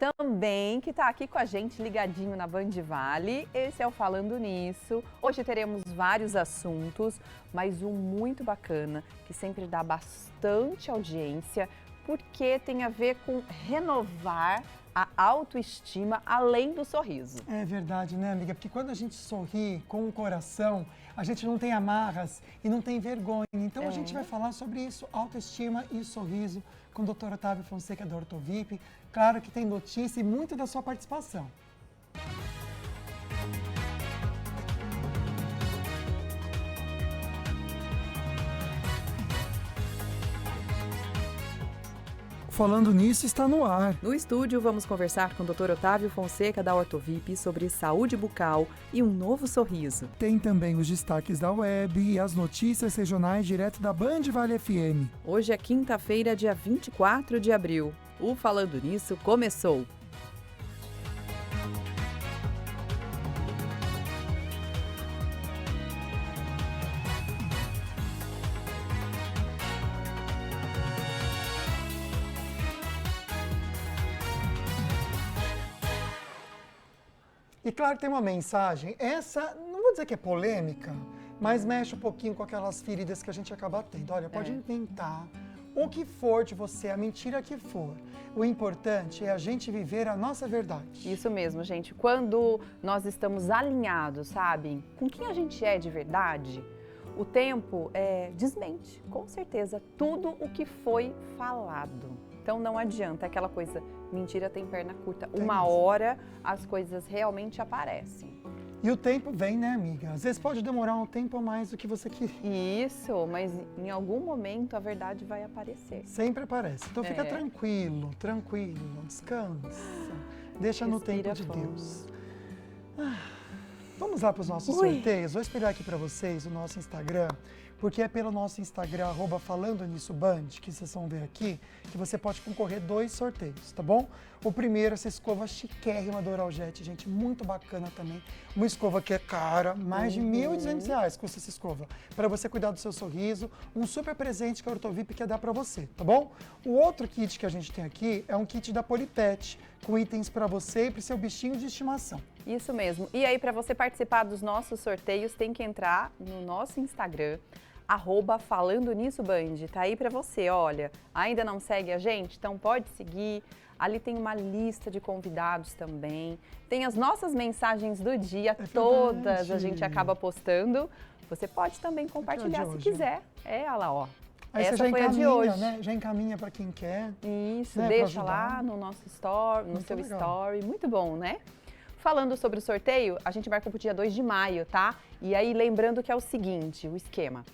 também que está aqui com a gente ligadinho na Band Vale. Esse é o Falando Nisso. Hoje teremos vários assuntos, mas um muito bacana que sempre dá bastante audiência, porque tem a ver com renovar a autoestima além do sorriso. É verdade, né, amiga? Porque quando a gente sorri com o coração, a gente não tem amarras e não tem vergonha. Então a gente vai falar sobre isso, autoestima e sorriso, com o Dr. Otávio Fonseca da Ortovip. Claro que tem notícia e muito da sua participação. Falando Nisso está no ar. No estúdio, vamos conversar com o Dr. Otávio Fonseca da Ortovip sobre saúde bucal e um novo sorriso. Tem também os destaques da web e as notícias regionais direto da Band Vale FM. Hoje é quinta-feira, dia 24 de abril. O Falando Nisso começou! E claro que tem uma mensagem, essa não vou dizer que é polêmica, mas mexe um pouquinho com aquelas feridas que a gente acaba tendo. Olha, pode inventar o que for de você, a mentira que for. O importante é a gente viver a nossa verdade. Isso mesmo, gente. Quando nós estamos alinhados, sabe, com quem a gente é de verdade, o tempo desmente, com certeza, tudo o que foi falado. Então não adianta, é aquela coisa, mentira tem perna curta. Uma hora as coisas realmente aparecem. E o tempo vem, né, amiga? Às vezes pode demorar um tempo a mais do que você queria. Isso, mas em algum momento a verdade vai aparecer. Sempre aparece. Então fica tranquilo, descansa. Deixa no tempo de Deus. Vamos lá para os nossos sorteios. Vou espelhar aqui para vocês o nosso Instagram, porque é pelo nosso Instagram, @FalandoNissoBand, que vocês vão ver aqui, que você pode concorrer 2 sorteios, tá bom? O primeiro, essa escova chiquérrima do Oral Jet, gente, muito bacana também. Uma escova que é cara, mais de R$ 1.200 custa essa escova. Para você cuidar do seu sorriso, um super presente que a Ortovip quer dar para você, tá bom? O outro kit que a gente tem aqui é um kit da Polipet, com itens para você e para o seu bichinho de estimação. Isso mesmo. E aí, para você participar dos nossos sorteios, tem que entrar no nosso Instagram, @FalandoNissoBand. Tá aí para você, olha. Ainda não segue a gente? Então pode seguir. Ali tem uma lista de convidados também. Tem as nossas mensagens do dia, todas a gente acaba postando. Você pode também compartilhar se quiser. Olha lá, ó. Aí essa você já foi a de hoje. né? Já encaminha para quem quer. Isso, né? Deixa lá no nosso story, no seu story. Muito bom, né? Falando sobre o sorteio, a gente marca para o dia 2 de maio, tá? E aí, lembrando que é o seguinte, o esquema.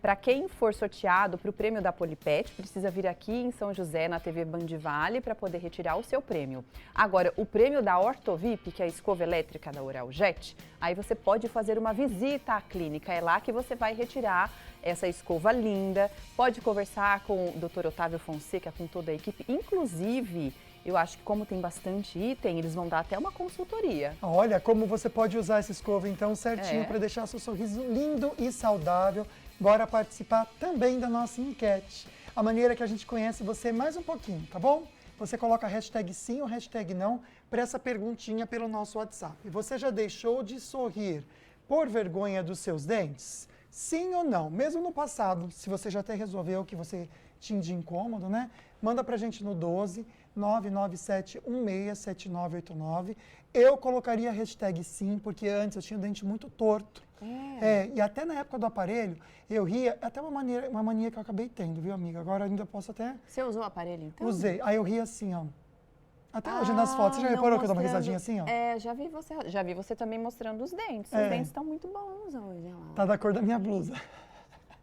Para quem for sorteado para o prêmio da Polipet, precisa vir aqui em São José, na TV Band Vale, para poder retirar o seu prêmio. Agora, o prêmio da Ortovip, que é a escova elétrica da Oral Jet, aí você pode fazer uma visita à clínica. É lá que você vai retirar essa escova linda. Pode conversar com o Dr. Otávio Fonseca, com toda a equipe. Inclusive, eu acho que como tem bastante item, eles vão dar até uma consultoria. Olha, como você pode usar essa escova, então, certinho, para deixar seu sorriso lindo e saudável. Bora participar também da nossa enquete. A maneira que a gente conhece você mais um pouquinho, tá bom? Você coloca a hashtag sim ou hashtag não para essa perguntinha pelo nosso WhatsApp. Você já deixou de sorrir por vergonha dos seus dentes? Sim ou não? Mesmo no passado, se você já até resolveu que você tinha de incômodo, né? Manda pra gente no 12 997167989. Eu colocaria a hashtag sim, porque antes eu tinha o dente muito torto. E até na época do aparelho, eu ria, até uma mania que eu acabei tendo, viu, amiga? Agora ainda posso até... Você usou o aparelho, então? Usei. Aí eu ria assim, ó. Até hoje nas fotos. Você já reparou que eu dou uma risadinha assim, ó? Já vi você também mostrando os dentes. Os dentes estão muito bons hoje, ó. Tá da cor da minha blusa.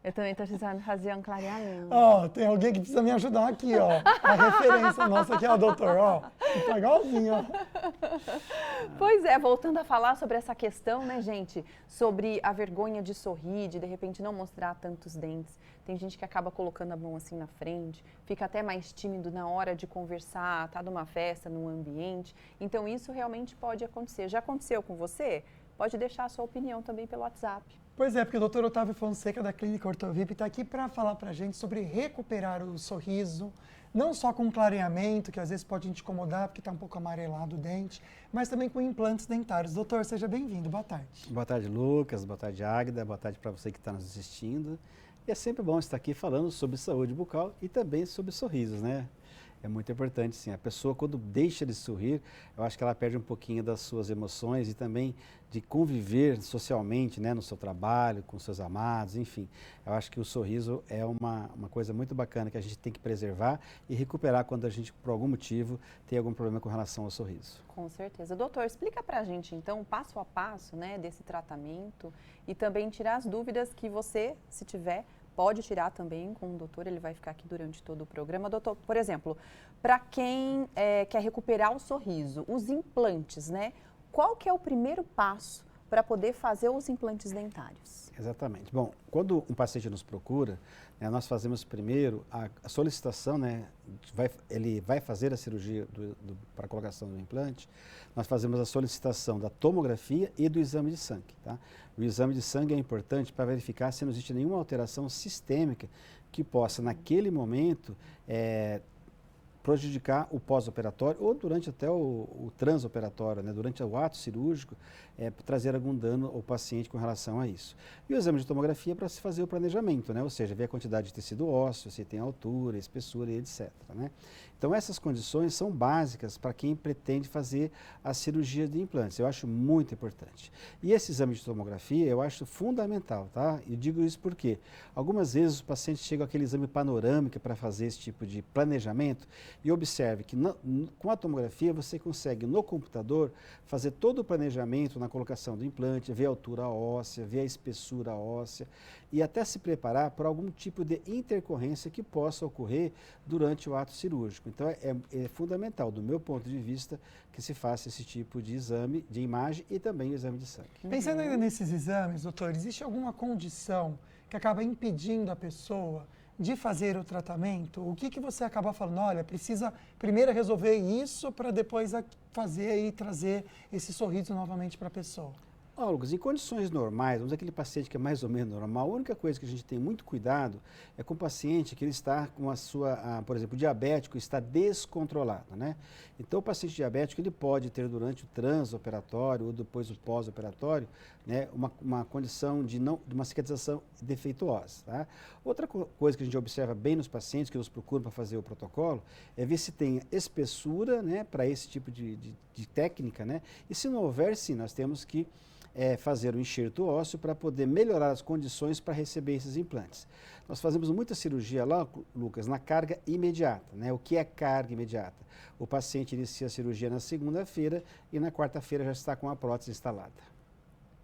Eu também estou precisando fazer um clareamento. Ó, tem alguém que precisa me ajudar aqui, ó. A referência nossa aqui, ó, doutor, ó. Tá igualzinho, ó. Pois é, voltando a falar sobre essa questão, né, gente? Sobre a vergonha de sorrir, de repente não mostrar tantos dentes. Tem gente que acaba colocando a mão assim na frente, fica até mais tímido na hora de conversar, tá numa festa, num ambiente. Então isso realmente pode acontecer. Já aconteceu com você? Pode deixar a sua opinião também pelo WhatsApp. Pois é, porque o Dr. Otávio Fonseca, da Clínica Ortovip, está aqui para falar para a gente sobre recuperar o sorriso, não só com clareamento, que às vezes pode te incomodar porque está um pouco amarelado o dente, mas também com implantes dentários. Doutor, seja bem-vindo, boa tarde. Boa tarde, Lucas, boa tarde, Águida, boa tarde para você que está nos assistindo. E é sempre bom estar aqui falando sobre saúde bucal e também sobre sorrisos, né? É muito importante, sim. A pessoa, quando deixa de sorrir, eu acho que ela perde um pouquinho das suas emoções e também de conviver socialmente, né, no seu trabalho, com seus amados, enfim. Eu acho que o sorriso é uma coisa muito bacana que a gente tem que preservar e recuperar quando a gente, por algum motivo, tem algum problema com relação ao sorriso. Com certeza. Doutor, explica pra gente, então, passo a passo, né, desse tratamento e também tirar as dúvidas que você, se tiver, pode tirar também com o doutor, ele vai ficar aqui durante todo o programa. Doutor, por exemplo, para quem quer recuperar o sorriso, os implantes, né? Qual que é o primeiro passo para poder fazer os implantes dentários? Exatamente. Bom, quando um paciente nos procura, né, nós fazemos primeiro a solicitação, né, ele vai fazer a cirurgia para a colocação do implante, nós fazemos a solicitação da tomografia e do exame de sangue. Tá? O exame de sangue é importante para verificar se não existe nenhuma alteração sistêmica que possa, naquele momento, prejudicar o pós-operatório ou durante até o transoperatório, né, durante o ato cirúrgico, trazer algum dano ao paciente com relação a isso. E o exame de tomografia é para se fazer o planejamento, né, ou seja, ver a quantidade de tecido ósseo, se tem altura, espessura e etc. Né? Então essas condições são básicas para quem pretende fazer a cirurgia de implantes. Eu acho muito importante. E esse exame de tomografia eu acho fundamental, tá? E digo isso porque algumas vezes os pacientes chegam àquele exame panorâmico para fazer esse tipo de planejamento e observe que com a tomografia você consegue no computador fazer todo o planejamento na colocação do implante, ver a altura óssea, ver a espessura óssea e até se preparar para algum tipo de intercorrência que possa ocorrer durante o ato cirúrgico. Então é fundamental, do meu ponto de vista, que se faça esse tipo de exame de imagem e também o exame de sangue. Pensando ainda nesses exames, doutor, existe alguma condição que acaba impedindo a pessoa de fazer o tratamento? O que você acaba falando? Olha, precisa primeiro resolver isso para depois fazer e trazer esse sorriso novamente para a pessoa. Lucas, em condições normais, vamos dizer aquele paciente que é mais ou menos normal, a única coisa que a gente tem muito cuidado é com o paciente que ele está com a sua, por exemplo, o diabético está descontrolado, né? Então o paciente diabético ele pode ter durante o transoperatório ou depois o pós-operatório, né, uma condição de uma cicatrização defeituosa, tá? Outra coisa que a gente observa bem nos pacientes que nos procuram para fazer o protocolo é ver se tem espessura, né, para esse tipo de técnica, né? E se não houver, sim, nós temos que fazer o enxerto ósseo para poder melhorar as condições para receber esses implantes. Nós fazemos muita cirurgia lá, Lucas, na carga imediata, né? O que é carga imediata? O paciente inicia a cirurgia na segunda-feira e na quarta-feira já está com a prótese instalada.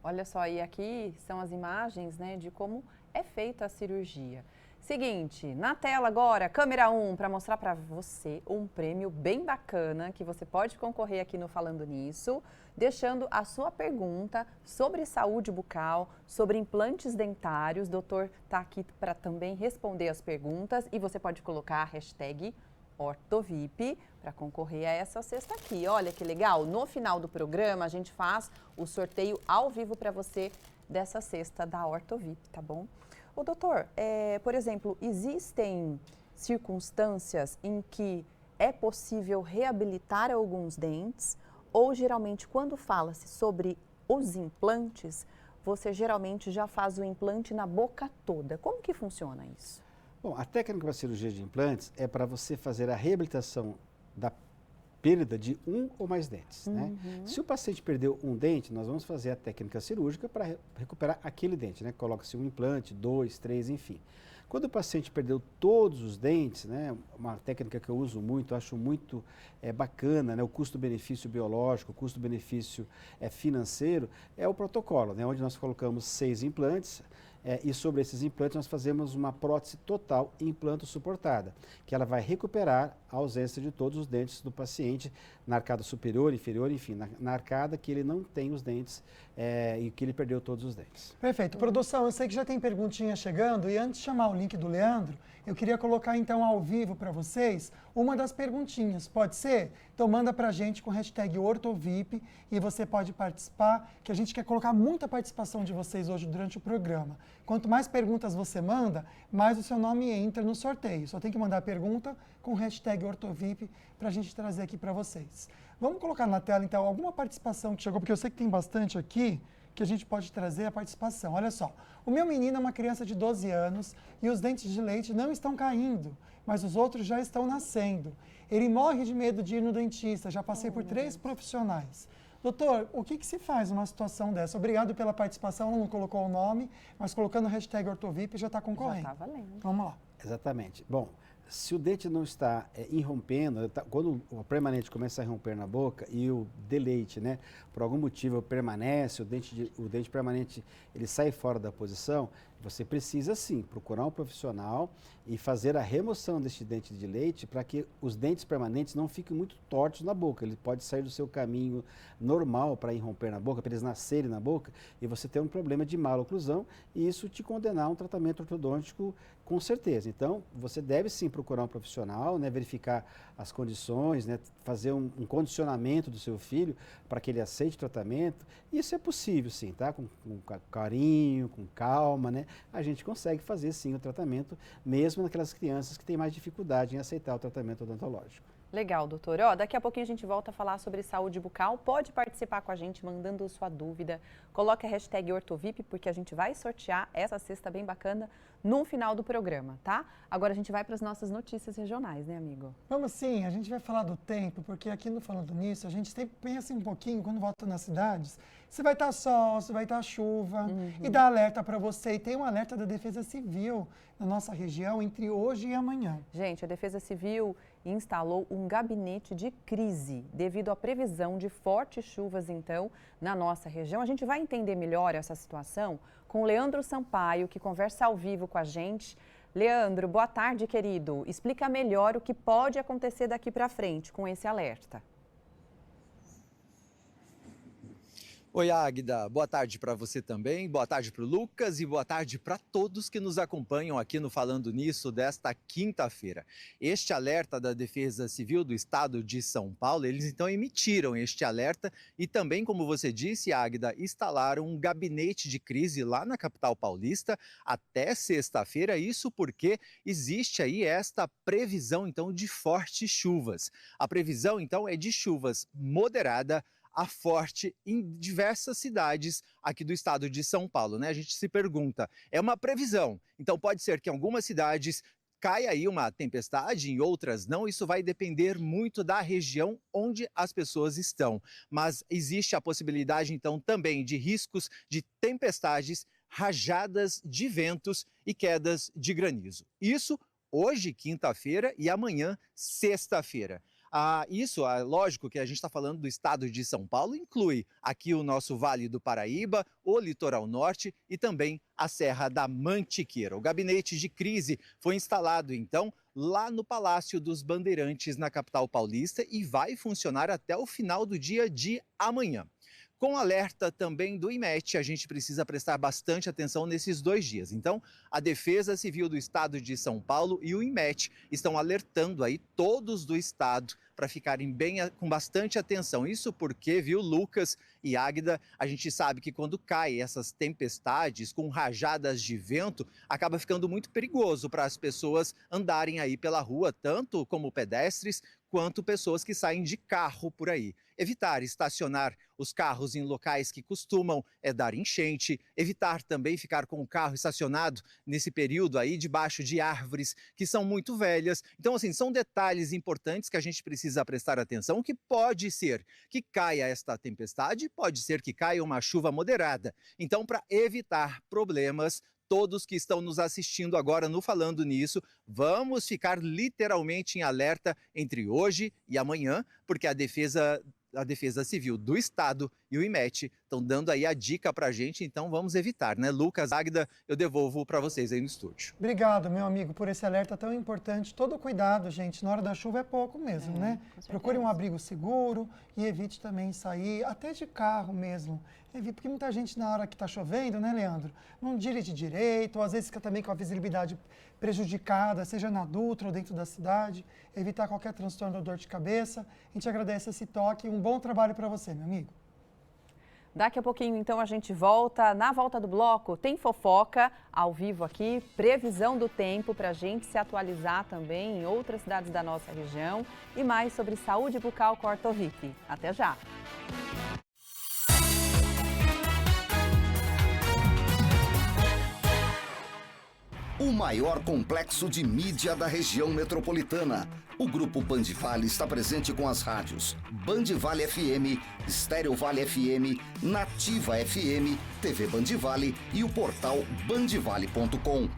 Olha só, e aqui são as imagens, né, de como é feita a cirurgia. Seguinte, na tela agora, câmera 1, para mostrar para você um prêmio bem bacana que você pode concorrer aqui no Falando Nisso, deixando a sua pergunta sobre saúde bucal, sobre implantes dentários. O doutor está aqui para também responder as perguntas e você pode colocar a hashtag OrtoVip para concorrer a essa cesta aqui. Olha que legal, no final do programa a gente faz o sorteio ao vivo para você dessa cesta da OrtoVip, tá bom? Ô, doutor, por exemplo, existem circunstâncias em que é possível reabilitar alguns dentes ou geralmente quando fala-se sobre os implantes, você geralmente já faz o implante na boca toda. Como que funciona isso? Bom, a técnica para cirurgia de implantes é para você fazer a reabilitação da perda de um ou mais dentes, né? Se o paciente perdeu um dente, nós vamos fazer a técnica cirúrgica para recuperar aquele dente, né? Coloca-se um implante, 2, 3, enfim. Quando o paciente perdeu todos os dentes, né? Uma técnica que eu uso muito, acho muito bacana, né? O custo-benefício biológico, o custo-benefício financeiro, é o protocolo, né? Onde nós colocamos 6 implantes, e sobre esses implantes nós fazemos uma prótese total implanto suportada, que ela vai recuperar a ausência de todos os dentes do paciente na arcada superior, inferior, enfim, na arcada que ele não tem os dentes e que ele perdeu todos os dentes. Perfeito. Produção, eu sei que já tem perguntinha chegando e antes de chamar o link do Leandro, eu queria colocar então ao vivo para vocês uma das perguntinhas, pode ser? Então manda pra gente com hashtag OrtoVip e você pode participar, que a gente quer colocar muita participação de vocês hoje durante o programa. Quanto mais perguntas você manda, mais o seu nome entra no sorteio. Só tem que mandar a pergunta com o hashtag Ortovip para a gente trazer aqui para vocês. Vamos colocar na tela, então, alguma participação que chegou, porque eu sei que tem bastante aqui, que a gente pode trazer a participação. Olha só, o meu menino é uma criança de 12 anos e os dentes de leite não estão caindo, mas os outros já estão nascendo. Ele morre de medo de ir no dentista, já passei por 3 profissionais. Doutor, o que se faz numa situação dessa? Obrigado pela participação, ela não colocou o nome, mas colocando o hashtag Ortovip já está concorrendo. Já está valendo. Vamos lá. Exatamente. Bom, se o dente não está irrompendo, quando o permanente começa a irromper na boca e o deleite, né, por algum motivo permanece, o dente permanente ele sai fora da posição, você precisa sim procurar um profissional e fazer a remoção deste dente de leite para que os dentes permanentes não fiquem muito tortos na boca. Ele pode sair do seu caminho normal para irromper na boca, para eles nascerem na boca e você ter um problema de maloclusão e isso te condenar a um tratamento ortodôntico com certeza. Então, você deve sim procurar um profissional, né, verificar as condições, né, fazer um condicionamento do seu filho para que ele aceite o tratamento. Isso é possível sim, tá? Com carinho, com calma, né? A gente consegue fazer sim o tratamento, mesmo naquelas crianças que têm mais dificuldade em aceitar o tratamento odontológico. Legal, doutor. Daqui a pouquinho a gente volta a falar sobre saúde bucal. Pode participar com a gente, mandando sua dúvida. Coloque a hashtag Ortovip, porque a gente vai sortear essa cesta bem bacana no final do programa, tá? Agora a gente vai para as nossas notícias regionais, né, amigo? Vamos sim, a gente vai falar do tempo, porque aqui no Falando Nisso, a gente sempre pensa um pouquinho, quando volta nas cidades, se vai estar sol, se vai estar chuva, e dá alerta para você. E tem um alerta da Defesa Civil na nossa região entre hoje e amanhã. Gente, a Defesa Civil instalou um gabinete de crise devido à previsão de fortes chuvas, então, na nossa região. A gente vai entender melhor essa situação com o Leandro Sampaio, que conversa ao vivo com a gente. Leandro, boa tarde, querido. Explica melhor o que pode acontecer daqui para frente com esse alerta. Oi, Águida. Boa tarde para você também, boa tarde para o Lucas e boa tarde para todos que nos acompanham aqui no Falando Nisso desta quinta-feira. Este alerta da Defesa Civil do Estado de São Paulo, eles então emitiram este alerta e também, como você disse, Águida, instalaram um gabinete de crise lá na capital paulista até sexta-feira, isso porque existe aí esta previsão então de fortes chuvas. A previsão então é de chuvas moderada a forte em diversas cidades aqui do estado de São Paulo, né? A gente se pergunta, é uma previsão, então pode ser que em algumas cidades caia aí uma tempestade, em outras não, isso vai depender muito da região onde as pessoas estão. Mas existe a possibilidade então também de riscos de tempestades, rajadas de ventos e quedas de granizo. Isso hoje, quinta-feira, e amanhã, sexta-feira. Lógico que a gente está falando do estado de São Paulo, inclui aqui o nosso Vale do Paraíba, o Litoral Norte e também a Serra da Mantiqueira. O gabinete de crise foi instalado, então, lá no Palácio dos Bandeirantes, na capital paulista, e vai funcionar até o final do dia de amanhã. Com alerta também do IMET, a gente precisa prestar bastante atenção nesses 2 dias. Então, a Defesa Civil do Estado de São Paulo e o IMET estão alertando aí todos do estado para ficarem com bastante atenção. Isso porque, viu, Lucas e Águida, a gente sabe que quando caem essas tempestades com rajadas de vento, acaba ficando muito perigoso para as pessoas andarem aí pela rua, tanto como pedestres, quanto pessoas que saem de carro por aí. Evitar estacionar os carros em locais que costumam dar enchente, evitar também ficar com o carro estacionado nesse período aí debaixo de árvores que são muito velhas. Então, assim, são detalhes importantes que a gente precisa prestar atenção, que pode ser que caia esta tempestade, pode ser que caia uma chuva moderada. Então, para evitar problemas, todos que estão nos assistindo agora no Falando Nisso, vamos ficar literalmente em alerta entre hoje e amanhã, porque a Defesa Civil do Estado e o IMET estão dando aí a dica para a gente, então vamos evitar, né? Lucas, Águida, eu devolvo para vocês aí no estúdio. Obrigado, meu amigo, por esse alerta tão importante. Todo cuidado, gente, na hora da chuva é pouco mesmo, né? Procure um abrigo seguro e evite também sair, até de carro mesmo. Porque muita gente na hora que está chovendo, né, Leandro, não dirige direito, ou às vezes fica também com a visibilidade prejudicada, seja na Dutra ou dentro da cidade. Evitar qualquer transtorno ou dor de cabeça. A gente agradece esse toque e um bom trabalho para você, meu amigo. Daqui a pouquinho, então, a gente volta. Na volta do bloco, tem fofoca ao vivo aqui, previsão do tempo para a gente se atualizar também em outras cidades da nossa região e mais sobre saúde bucal com a Ortovip. Até já! O maior complexo de mídia da região metropolitana. O Grupo Band Vale está presente com as rádios Band Vale FM, Estéreo Vale FM, Nativa FM, TV Band Vale e o portal bandvale.com.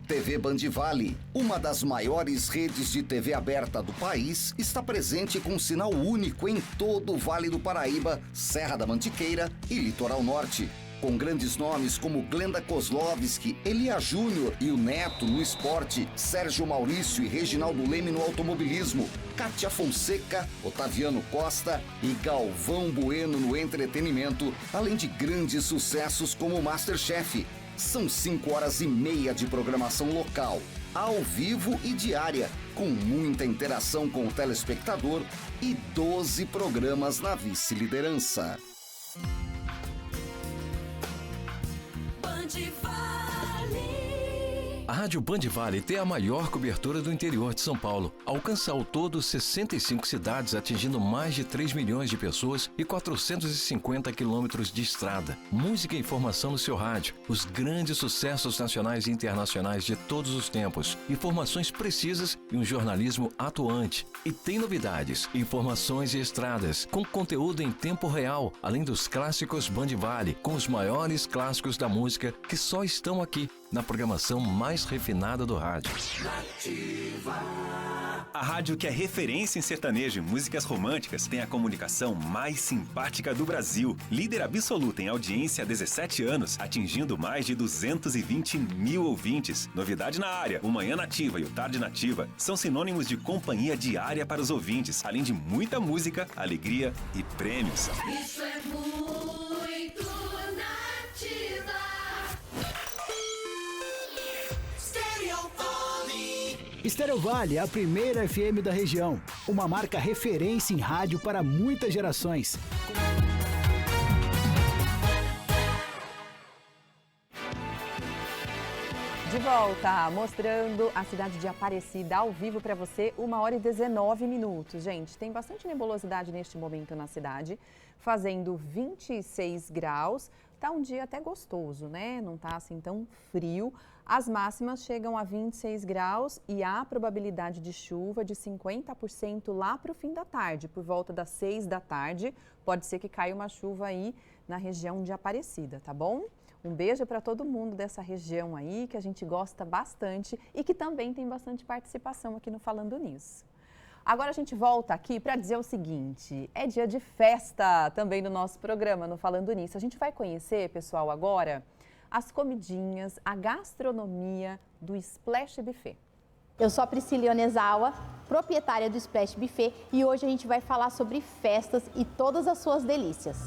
TV Band Vale, uma das maiores redes de TV aberta do país, está presente com sinal único em todo o Vale do Paraíba, Serra da Mantiqueira e Litoral Norte. Com grandes nomes como Glenda Kozlovski, Elia Júnior e o Neto no esporte, Sérgio Maurício e Reginaldo Leme no automobilismo, Kátia Fonseca, Otaviano Costa e Galvão Bueno no entretenimento, além de grandes sucessos como Masterchef. São 5h30 de programação local, ao vivo e diária, com muita interação com o telespectador e 12 programas na vice-liderança. A Rádio Band Vale tem a maior cobertura do interior de São Paulo. Alcança ao todo 65 cidades, atingindo mais de 3 milhões de pessoas e 450 quilômetros de estrada. Música e informação no seu rádio. Os grandes sucessos nacionais e internacionais de todos os tempos. Informações precisas e um jornalismo atuante. E tem novidades, informações e estradas, com conteúdo em tempo real, além dos clássicos Band Vale, com os maiores clássicos da música que só estão aqui, na programação mais refinada do rádio. A rádio que é referência em sertanejo e músicas românticas tem a comunicação mais simpática do Brasil. Líder absoluta em audiência há 17 anos, atingindo mais de 220 mil ouvintes. Novidade na área, o Manhã Nativa e o Tarde Nativa são sinônimos de companhia diária para os ouvintes, além de muita música, alegria e prêmios. Isso é muito Nativa. Estéreo Vale é a primeira FM da região, uma marca referência em rádio para muitas gerações. De volta, mostrando a cidade de Aparecida ao vivo para você, 1h19. Gente, tem bastante nebulosidade neste momento na cidade, fazendo 26 graus. Tá um dia até gostoso, né? Não tá assim tão frio. As máximas chegam a 26 graus e há probabilidade de chuva de 50% lá para o fim da tarde, por volta das 6 da tarde. Pode ser que caia uma chuva aí na região de Aparecida, tá bom? Um beijo para todo mundo dessa região aí, que a gente gosta bastante e que também tem bastante participação aqui no Falando Nisso. Agora a gente volta aqui para dizer o seguinte, é dia de festa também no nosso programa, no Falando Nisso. A gente vai conhecer, pessoal, agora as comidinhas, a gastronomia do Splash Buffet. Eu sou a Priscila Onezawa, proprietária do Splash Buffet, e hoje a gente vai falar sobre festas e todas as suas delícias.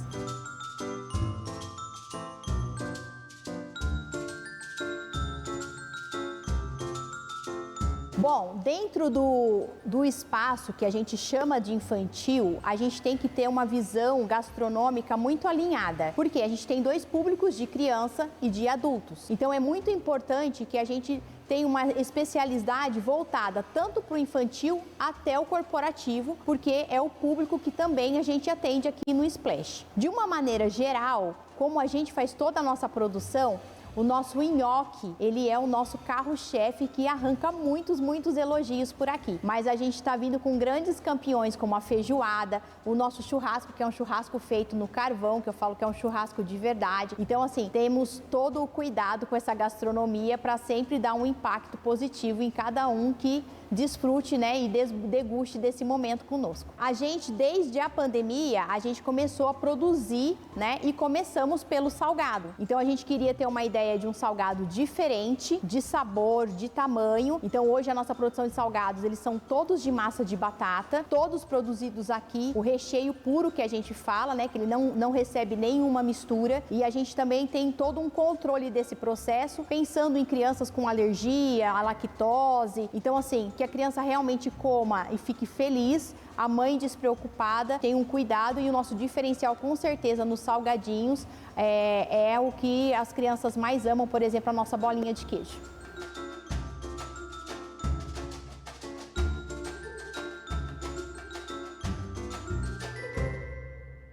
Bom, dentro do espaço que a gente chama de infantil, a gente tem que ter uma visão gastronômica muito alinhada, porque a gente tem dois públicos, de criança e de adultos. Então é muito importante que a gente tenha uma especialidade voltada tanto para o infantil até o corporativo, porque é o público que também a gente atende aqui no Splash. De uma maneira geral, como a gente faz toda a nossa produção, o nosso nhoque, ele é o nosso carro-chefe que arranca muitos elogios por aqui. Mas a gente está vindo com grandes campeões como a feijoada, o nosso churrasco, que é um churrasco feito no carvão, que eu falo que é um churrasco de verdade. Então, assim, temos todo o cuidado com essa gastronomia para sempre dar um impacto positivo em cada um que desfrute, né, e deguste desse momento conosco. A gente, desde a pandemia, a gente começou a produzir, né, e começamos pelo salgado. Então, a gente queria ter uma ideia de um salgado diferente, de sabor, de tamanho. Então, hoje a nossa produção de salgados, eles são todos de massa de batata, todos produzidos aqui, o recheio puro que a gente fala, né, que ele não recebe nenhuma mistura, e a gente também tem todo um controle desse processo, pensando em crianças com alergia, a lactose. Então, assim, que a criança realmente coma e fique feliz, a mãe despreocupada, tem um cuidado e o nosso diferencial com certeza nos salgadinhos é o que as crianças mais amam, por exemplo, a nossa bolinha de queijo.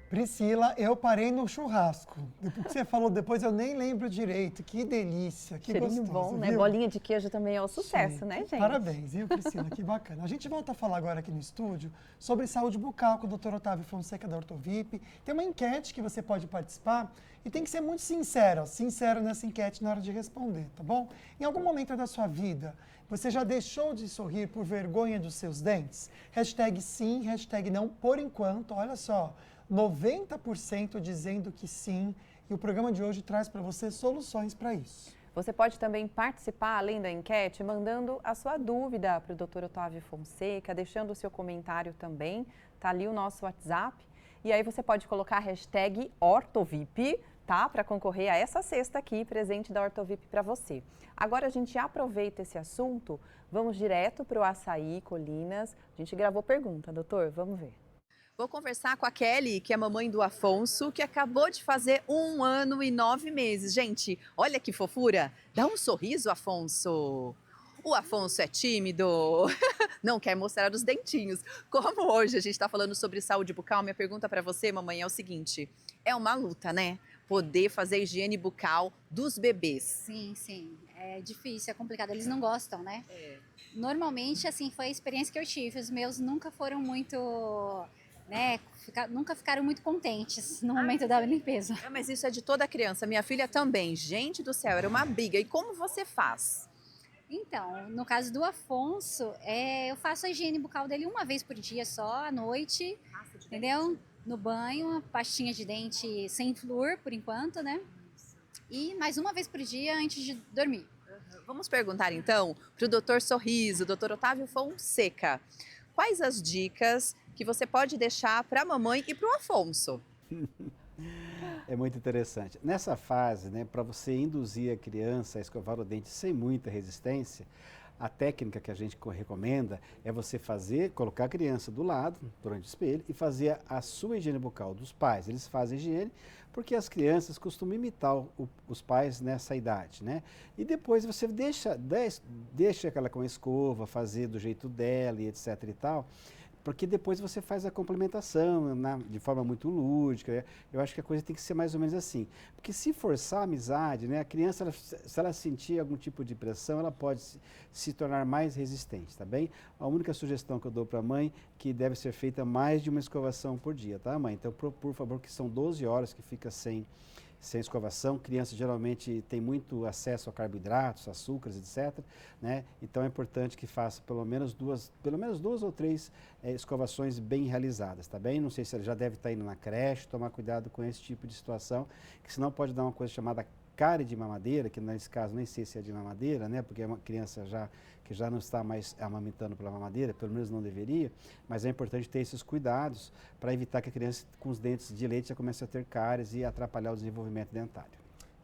Priscila, eu parei no churrasco. Depois que você falou depois, eu nem lembro direito. Que delícia, que Cheirinho gostoso, bom, né? viu? Bolinha de queijo também é um sucesso, Sim. né, gente? Parabéns, viu, Priscila? Que bacana. A gente volta a falar agora aqui no estúdio sobre saúde bucal com o Dr. Otávio Fonseca da Ortovip. Tem uma enquete que você pode participar e tem que ser muito sincero nessa enquete na hora de responder, tá bom? Em algum momento da sua vida, você já deixou de sorrir por vergonha dos seus dentes? Hashtag sim, hashtag não, por enquanto, olha só. 90% dizendo que sim, e o programa de hoje traz para você soluções para isso. Você pode também participar, além da enquete, mandando a sua dúvida para o Dr. Otávio Fonseca, deixando o seu comentário também, tá ali o nosso WhatsApp. E aí você pode colocar a hashtag Ortovip, tá? Para concorrer a essa cesta aqui, presente da Ortovip para você. Agora a gente aproveita esse assunto, vamos direto para o Açaí Colinas. A gente gravou pergunta, doutor, vamos ver. Vou conversar com a Kelly, que é mamãe do Afonso, que acabou de fazer 1 ano e 9 meses. Gente, olha que fofura. Dá um sorriso, Afonso. O Afonso é tímido, não quer mostrar os dentinhos. Como hoje a gente está falando sobre saúde bucal, minha pergunta para você, mamãe, é o seguinte. É uma luta, né? Poder fazer higiene bucal dos bebês. Sim, sim. É difícil, é complicado. Eles não gostam, né? Normalmente, assim, foi a experiência que eu tive. Os meus nunca foram muito... né, nunca ficaram muito contentes no momento da limpeza. Mas isso é de toda criança. Minha filha também. Gente do céu, era uma briga. E como você faz? Então, no caso do Afonso, eu faço a higiene bucal dele uma vez por dia só, à noite, entendeu? No banho, uma pastinha de dente sem flúor, por enquanto, né? E mais uma vez por dia antes de dormir. Vamos perguntar então para o Dr. Sorriso, Dr. Otávio Fonseca. Quais as dicas que você pode deixar para a mamãe e para o Afonso? É muito interessante. Nessa fase, né, para você induzir a criança a escovar o dente sem muita resistência, a técnica que a gente recomenda é você colocar a criança do lado, durante o espelho, e fazer a sua higiene bucal dos pais. Eles fazem higiene porque as crianças costumam imitar os pais nessa idade, né? E depois você deixa aquela com a escova, fazer do jeito dela e etc e tal, porque depois você faz a complementação de forma muito lúdica, né? Eu acho que a coisa tem que ser mais ou menos assim. Porque se forçar a amizade, né, a criança, se ela sentir algum tipo de pressão, ela pode se tornar mais resistente, tá bem? A única sugestão que eu dou para a mãe que deve ser feita mais de uma escovação por dia, tá, mãe? Então, por favor, que são 12 horas que fica sem escovação. Criança geralmente tem muito acesso a carboidratos, açúcares, etc., né? Então é importante que faça pelo menos duas ou três escovações bem realizadas, tá bem? Não sei se ela já deve estar indo na creche, tomar cuidado com esse tipo de situação, que senão pode dar uma coisa chamada cárie de mamadeira, que nesse caso nem sei se é de mamadeira, né? Porque é uma criança que já não está mais amamentando pela mamadeira, pelo menos não deveria, mas é importante ter esses cuidados para evitar que a criança com os dentes de leite já comece a ter cáries e atrapalhar o desenvolvimento dentário.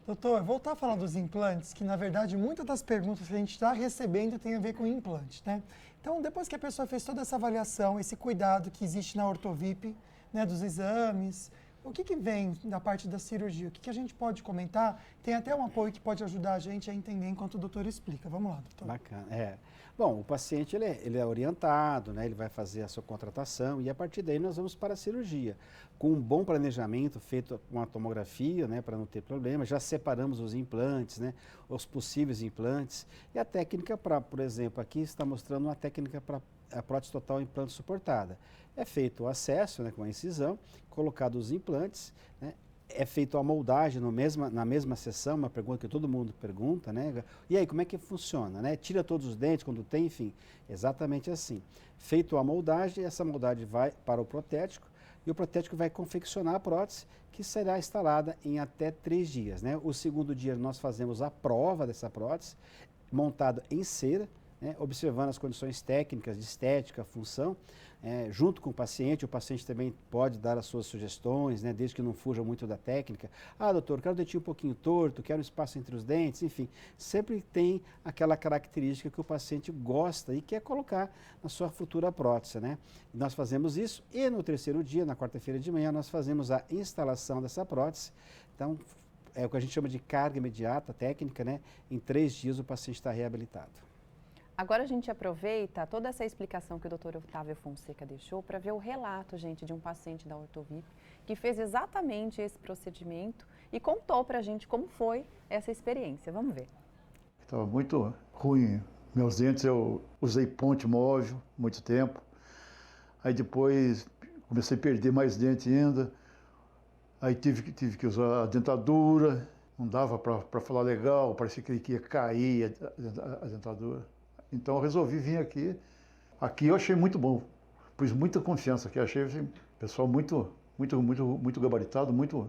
Doutor, voltar a falar dos implantes, que na verdade muitas das perguntas que a gente está recebendo tem a ver com implante, né? Então, depois que a pessoa fez toda essa avaliação, esse cuidado que existe na Ortovip, né, dos exames, o que vem da parte da cirurgia? O que a gente pode comentar? Tem até um apoio que pode ajudar a gente a entender enquanto o doutor explica. Vamos lá, doutor. Bacana. Bom, o paciente ele é orientado, né? Ele vai fazer a sua contratação e a partir daí nós vamos para a cirurgia. Com um bom planejamento feito com a tomografia, né, para não ter problema, já separamos os implantes, né, os possíveis implantes e a técnica para, por exemplo, aqui está mostrando uma técnica para a prótese total implante suportada. É feito o acesso, né, com a incisão, colocado os implantes, né, é feito a moldagem na mesma sessão, uma pergunta que todo mundo pergunta, né? E aí, como é que funciona, né? Tira todos os dentes quando tem, enfim, exatamente assim. Feito a moldagem, essa moldagem vai para o protético e o protético vai confeccionar a prótese que será instalada em até 3 dias, né? O segundo dia nós fazemos a prova dessa prótese, montada em cera, né, observando as condições técnicas de estética, função, junto com o paciente também pode dar as suas sugestões, né, desde que não fuja muito da técnica. Ah, doutor, quero o dentinho um pouquinho torto, quero um espaço entre os dentes, enfim. Sempre tem aquela característica que o paciente gosta e quer colocar na sua futura prótese, né? Nós fazemos isso e no terceiro dia, na quarta-feira de manhã, nós fazemos a instalação dessa prótese. Então, é o que a gente chama de carga imediata técnica, né? Em 3 dias o paciente está reabilitado. Agora a gente aproveita toda essa explicação que o Dr. Otávio Fonseca deixou para ver o relato, gente, de um paciente da Ortovip que fez exatamente esse procedimento e contou para a gente como foi essa experiência. Vamos ver. Estava muito ruim. Meus dentes, eu usei ponte móvel muito tempo. Aí depois comecei a perder mais dente ainda. Aí tive que usar a dentadura. Não dava para falar legal, parecia que ia cair a dentadura. Então eu resolvi vir aqui. Aqui eu achei muito bom. Pus muita confiança aqui. Achei assim, pessoal muito gabaritado, muito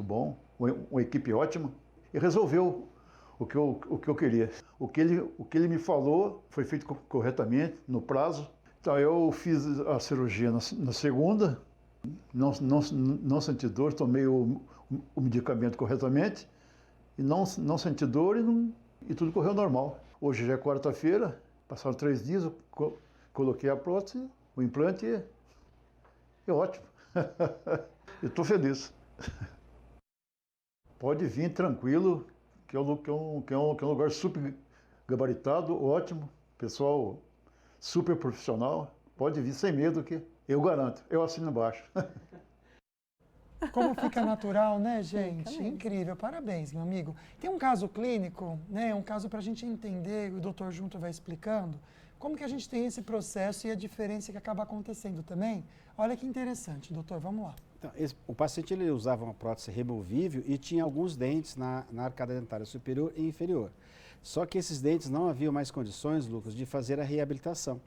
bom. Uma equipe ótima. E resolveu o que eu queria. O que ele me falou foi feito corretamente, no prazo. Então eu fiz a cirurgia na segunda. Não senti dor, tomei o medicamento corretamente. E não senti dor e tudo correu normal. Hoje já é quarta-feira, passaram 3 dias, eu coloquei a prótese, o implante e é ótimo. Eu estou feliz. Pode vir tranquilo, que é um lugar super gabaritado, ótimo, pessoal super profissional. Pode vir sem medo que eu garanto, eu assino embaixo. Como fica natural, né, gente? Incrível, parabéns, meu amigo. Tem um caso clínico, né? Um caso para a gente entender, o doutor Junto vai explicando, como que a gente tem esse processo e a diferença que acaba acontecendo também. Olha que interessante, doutor, vamos lá. Então, o paciente ele usava uma prótese removível e tinha alguns dentes na arcada dentária superior e inferior. Só que esses dentes não haviam mais condições, Lucas, de fazer a reabilitação.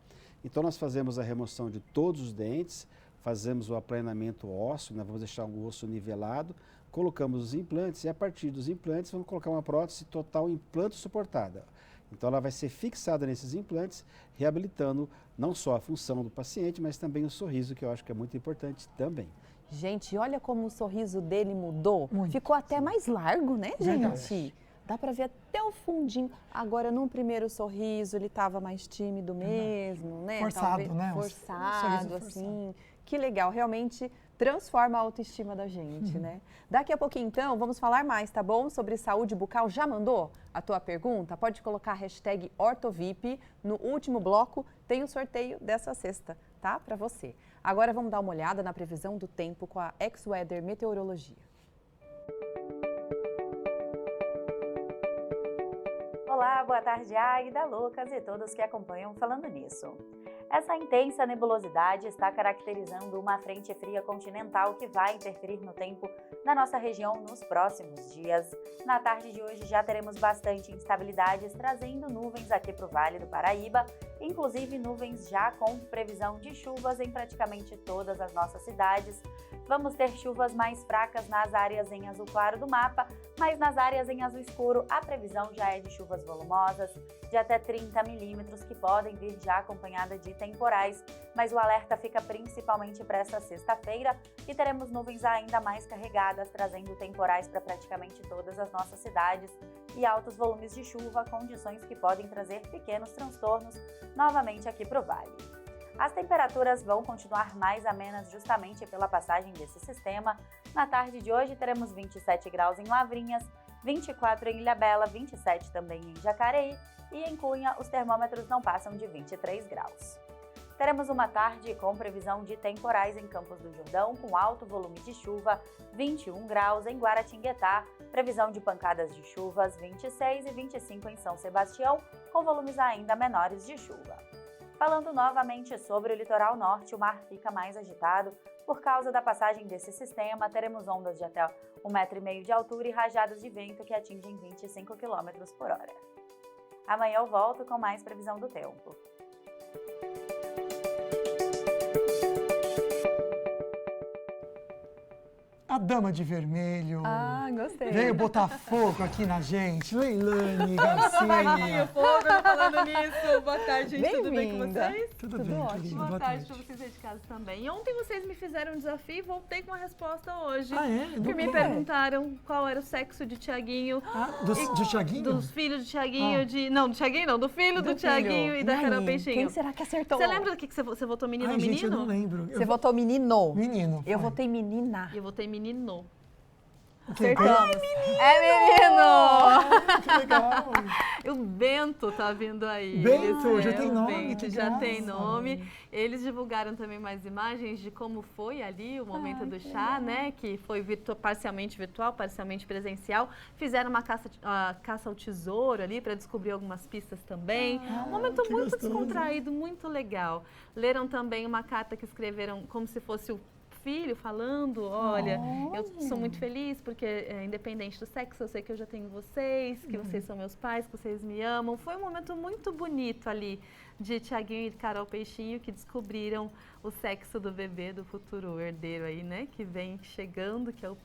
Então nós fazemos a remoção de todos os dentes, fazemos o aplanamento ósseo, né? Vamos deixar o osso nivelado, colocamos os implantes e a partir dos implantes vamos colocar uma prótese total implante suportada. Então ela vai ser fixada nesses implantes, reabilitando não só a função do paciente, mas também o sorriso, que eu acho que é muito importante também. Gente, olha como o sorriso dele mudou. Muito. Ficou até mais largo, né, gente? Verdade. Dá para ver até o fundinho. Agora, no primeiro sorriso, ele estava mais tímido mesmo, né? Forçado, Talvez, né? Forçado, Sorriso assim. Que legal, realmente transforma a autoestima da gente, né? Daqui a pouquinho, então, vamos falar mais, tá bom? Sobre saúde bucal. Já mandou a tua pergunta? Pode colocar a hashtag Ortovip. No último bloco tem o sorteio dessa sexta, tá? Para você. Agora vamos dar uma olhada na previsão do tempo com a X-Weather Meteorologia. Olá, boa tarde, Águida, Lucas e todos que acompanham Falando Nisso. Essa intensa nebulosidade está caracterizando uma frente fria continental que vai interferir no tempo na nossa região nos próximos dias. Na tarde de hoje já teremos bastante instabilidades, trazendo nuvens aqui para o Vale do Paraíba, inclusive nuvens já com previsão de chuvas em praticamente todas as nossas cidades. Vamos ter chuvas mais fracas nas áreas em azul claro do mapa, mas nas áreas em azul escuro a previsão já é de chuvas volumosas, de até 30 milímetros, que podem vir já acompanhada de temporais, mas o alerta fica principalmente para essa sexta-feira e teremos nuvens ainda mais carregadas, trazendo temporais para praticamente todas as nossas cidades e altos volumes de chuva, condições que podem trazer pequenos transtornos novamente aqui para o Vale. As temperaturas vão continuar mais amenas justamente pela passagem desse sistema. Na tarde de hoje teremos 27 graus em Lavrinhas, 24 em Ilhabela, 27 também em Jacareí e em Cunha os termômetros não passam de 23 graus. Teremos uma tarde com previsão de temporais em Campos do Jordão, com alto volume de chuva, 21 graus em Guaratinguetá, previsão de pancadas de chuvas, 26 e 25 em São Sebastião, com volumes ainda menores de chuva. Falando novamente sobre o litoral norte, o mar fica mais agitado. Por causa da passagem desse sistema, teremos ondas de até 1,5 metro de altura e rajadas de vento que atingem 25 km por hora. Amanhã eu volto com mais previsão do tempo. A dama de vermelho. Ah, gostei. Veio botar fogo aqui na gente. Leilane Garcia. Garcia. Fogo, falando nisso. Boa tarde, gente. Tudo bem com Bem-vinda. vocês? Tudo bem, ótimo. querida. Boa tarde para vocês aí de casa também. E ontem vocês me fizeram um desafio e voltei com a resposta hoje. Ah, é? Do Que me quê? perguntaram qual era o sexo de Tiaguinho. Do Thiaguinho? Dos filhos de Tiaguinho, não, do Tiaguinho não, do filho do Tiaguinho e da Carol Peixinho. Quem será que acertou? Você lembra do que você votou, menino Ai, ou menino? gente, eu não lembro. Você votou menino? Menino. Eu votei menina. E eu votei menino. Acertamos. É menino! Que legal. O Bento tá vindo aí. Bento, já tem o nome, Bento que já graça. tem nome. Eles divulgaram também mais imagens de como foi ali o momento do chá, né? Que foi parcialmente virtual, parcialmente presencial. Fizeram uma caça ao tesouro ali para descobrir algumas pistas também. Um momento muito gostoso. descontraído, muito legal. Leram também uma carta que escreveram como se fosse o filho falando, olha, eu sou muito feliz porque independente do sexo, eu sei que eu já tenho vocês, que vocês são meus pais, que vocês me amam. Foi um momento muito bonito ali de Tiaguinho e Carol Peixinho que descobriram o sexo do bebê, do futuro herdeiro aí, né? Que vem chegando, que é o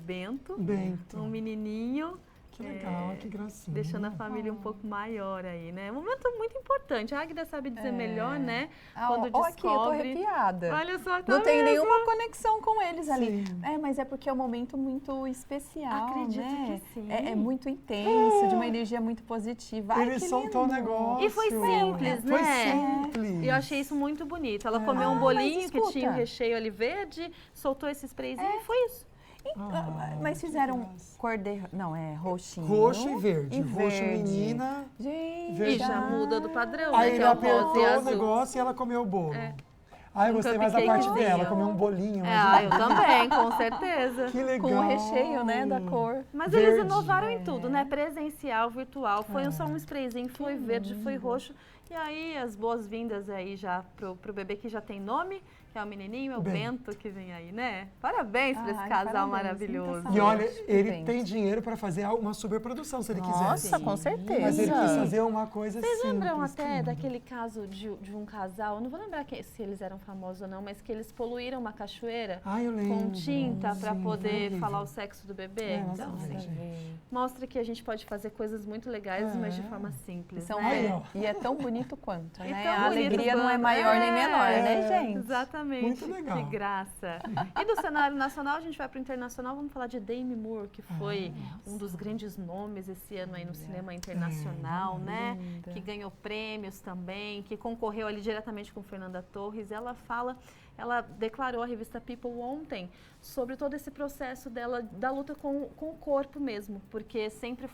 Bento. Um menininho. Que legal, que gracinha. Deixando a família um pouco maior aí, né? Um momento muito importante. A Águida sabe dizer melhor, né? Quando descobre. Aqui, eu tô arrepiada. Olha só, tá não tem mesmo. nenhuma conexão com eles ali. Mas é porque é um momento muito especial, Acredito né? que sim. É muito intenso, de uma energia muito positiva. Ai, Eles que soltou o lindo. negócio. E foi simples, né? Foi simples. E eu achei isso muito bonito. Ela comeu um bolinho que escuta. tinha o recheio ali verde, soltou esse sprayzinho e foi isso. Mas fizeram cor de... Não, é roxinho. Roxo e verde. Roxo verde. menina. Gente, verde. E já muda do padrão, Aí né? ele Que é o rosa e apertou o azul. negócio e ela comeu o bolo. Ah, eu Um gostei mais da cupcakezinho. parte dela, comeu um bolinho. Ah, eu também, com certeza. Que legal. com o recheio, né, da cor. Mas Verde. eles inovaram em tudo, né? Presencial, virtual. Foi só um sprayzinho, foi verde, foi roxo. E aí, as boas-vindas aí já pro bebê que já tem nome, que é o menininho, é o Bento que vem aí, né? Parabéns pra esse casal maravilhoso. E olha, ele tem dinheiro para fazer uma superprodução, se ele quiser. Nossa, com certeza. Mas ele quis fazer uma coisa Vocês simples. lembram até daquele caso de um casal, eu não vou lembrar se eles eram famosos ou não, mas que eles poluíram uma cachoeira Eu lembro. com tinta para Sim, poder horrível. falar o sexo do bebê? Nossa, Então, assim, gente. mostra que a gente pode fazer coisas muito legais, mas de forma simples, São né? E é tão bonito quanto, né? tão A bonito alegria não é quanto. maior nem menor, né, gente? Exatamente. Muito legal. Que graça. E do cenário nacional, a gente vai para o internacional, vamos falar de Demi Moore, que foi um dos grandes nomes esse ano aí no cinema internacional, né? linda. Que ganhou prêmios também, que concorreu ali diretamente com Fernanda Torres. Ela declarou à revista People ontem sobre todo esse processo dela, da luta com o corpo mesmo, porque sempre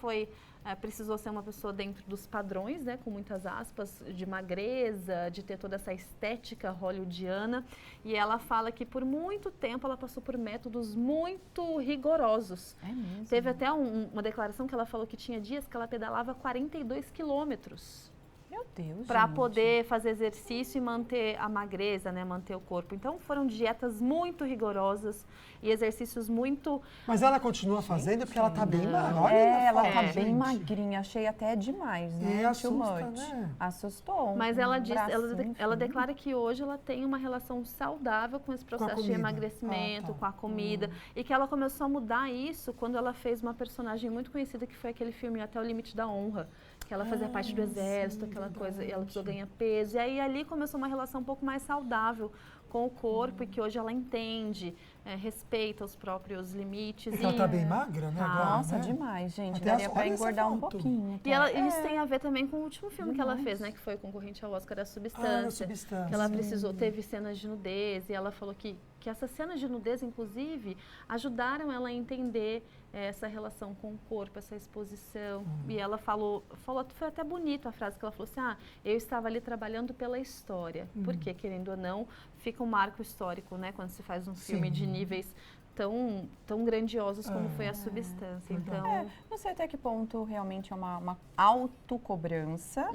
precisou ser uma pessoa dentro dos padrões, né, com muitas aspas, de magreza, de ter toda essa estética hollywoodiana, e ela fala que por muito tempo ela passou por métodos muito rigorosos. É mesmo? Teve até uma declaração que ela falou que tinha dias que ela pedalava 42 quilômetros. Meu Deus, para gente. poder fazer exercício e manter a magreza, né, manter o corpo. Então foram dietas muito rigorosas e exercícios muito... Mas ela continua fazendo porque ela tá bem magra. Olha Ela foto, tá gente. bem magrinha, achei até demais, né? Assusta, Too much. né? Assustou. Mas ela diz, bracinho, ela enfim. declara que hoje ela tem uma relação saudável com esse processo de comida. emagrecimento, com a comida, e que ela começou a mudar isso quando ela fez uma personagem muito conhecida que foi aquele filme Até o Limite da Honra, que ela fazia parte do exército, aquela coisa, e ela precisou ganhar peso. E aí ali começou uma relação um pouco mais saudável com o corpo e que hoje ela entende, respeita os próprios limites. Porque ela tá bem magra, né? Agora, Nossa, né? demais, gente. Até Daria olha pra essa engordar um foto. pouquinho. E isso tem a ver também com o último filme que ela fez, né? Que foi concorrente ao Oscar, A Substância. Substância. Que ela precisou, teve cenas de nudez e ela falou que essas cenas de nudez, inclusive, ajudaram ela a entender essa relação com o corpo, essa exposição. E ela falou, foi até bonito a frase que ela falou assim, eu estava ali trabalhando pela história. Porque, querendo ou não, fica um marco histórico, né? Quando se faz um filme de níveis tão grandiosos como foi A Substância. Então, não sei até que ponto realmente é uma autocobrança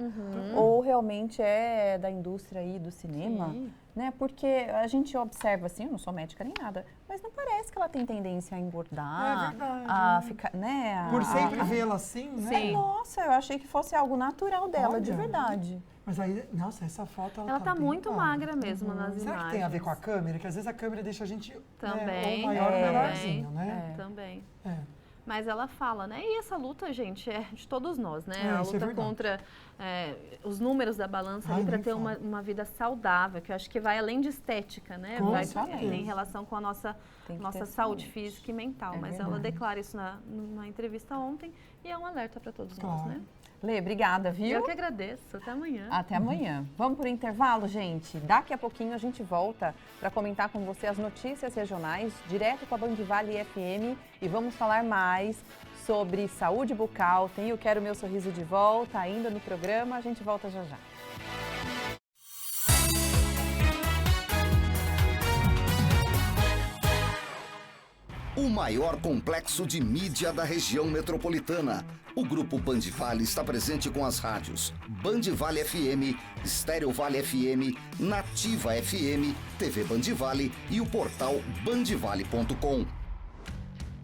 ou realmente é da indústria aí do cinema, né? Porque a gente observa assim, eu não sou médica nem nada, mas não parece que ela tem tendência a engordar, verdade, a ficar, né? Por sempre vê-la assim, né? Nossa, eu achei que fosse algo natural dela, de Olha. verdade. Mas aí, nossa, essa foto Ela tá bem muito magra mesmo nas Será imagens. que tem a ver com a câmera? Que às vezes a câmera deixa a gente Também. ou maior ou menorzinho, né? Também. É. Mas ela fala, né? E essa luta, gente, é de todos nós, né? É, a isso é luta verdade. contra os números da balança ali para nem ter fala. uma vida saudável, que eu acho que vai além de estética, né? Com Vai certeza. em relação com a nossa saúde física e mental. É Mas verdade. ela declara isso numa entrevista ontem e é um alerta para todos nós, né? Lê, obrigada, viu? Eu que agradeço. Até amanhã. Até amanhã. Vamos por intervalo, gente? Daqui a pouquinho a gente volta para comentar com você as notícias regionais, direto com a Band Vale FM. E vamos falar mais sobre saúde bucal. Tem o Quero Meu Sorriso de Volta ainda no programa. A gente volta já já. O maior complexo de mídia da região metropolitana. O Grupo Band Vale está presente com as rádios Band Vale FM, Estéreo Vale FM, Nativa FM, TV Band Vale e o portal bandvale.com.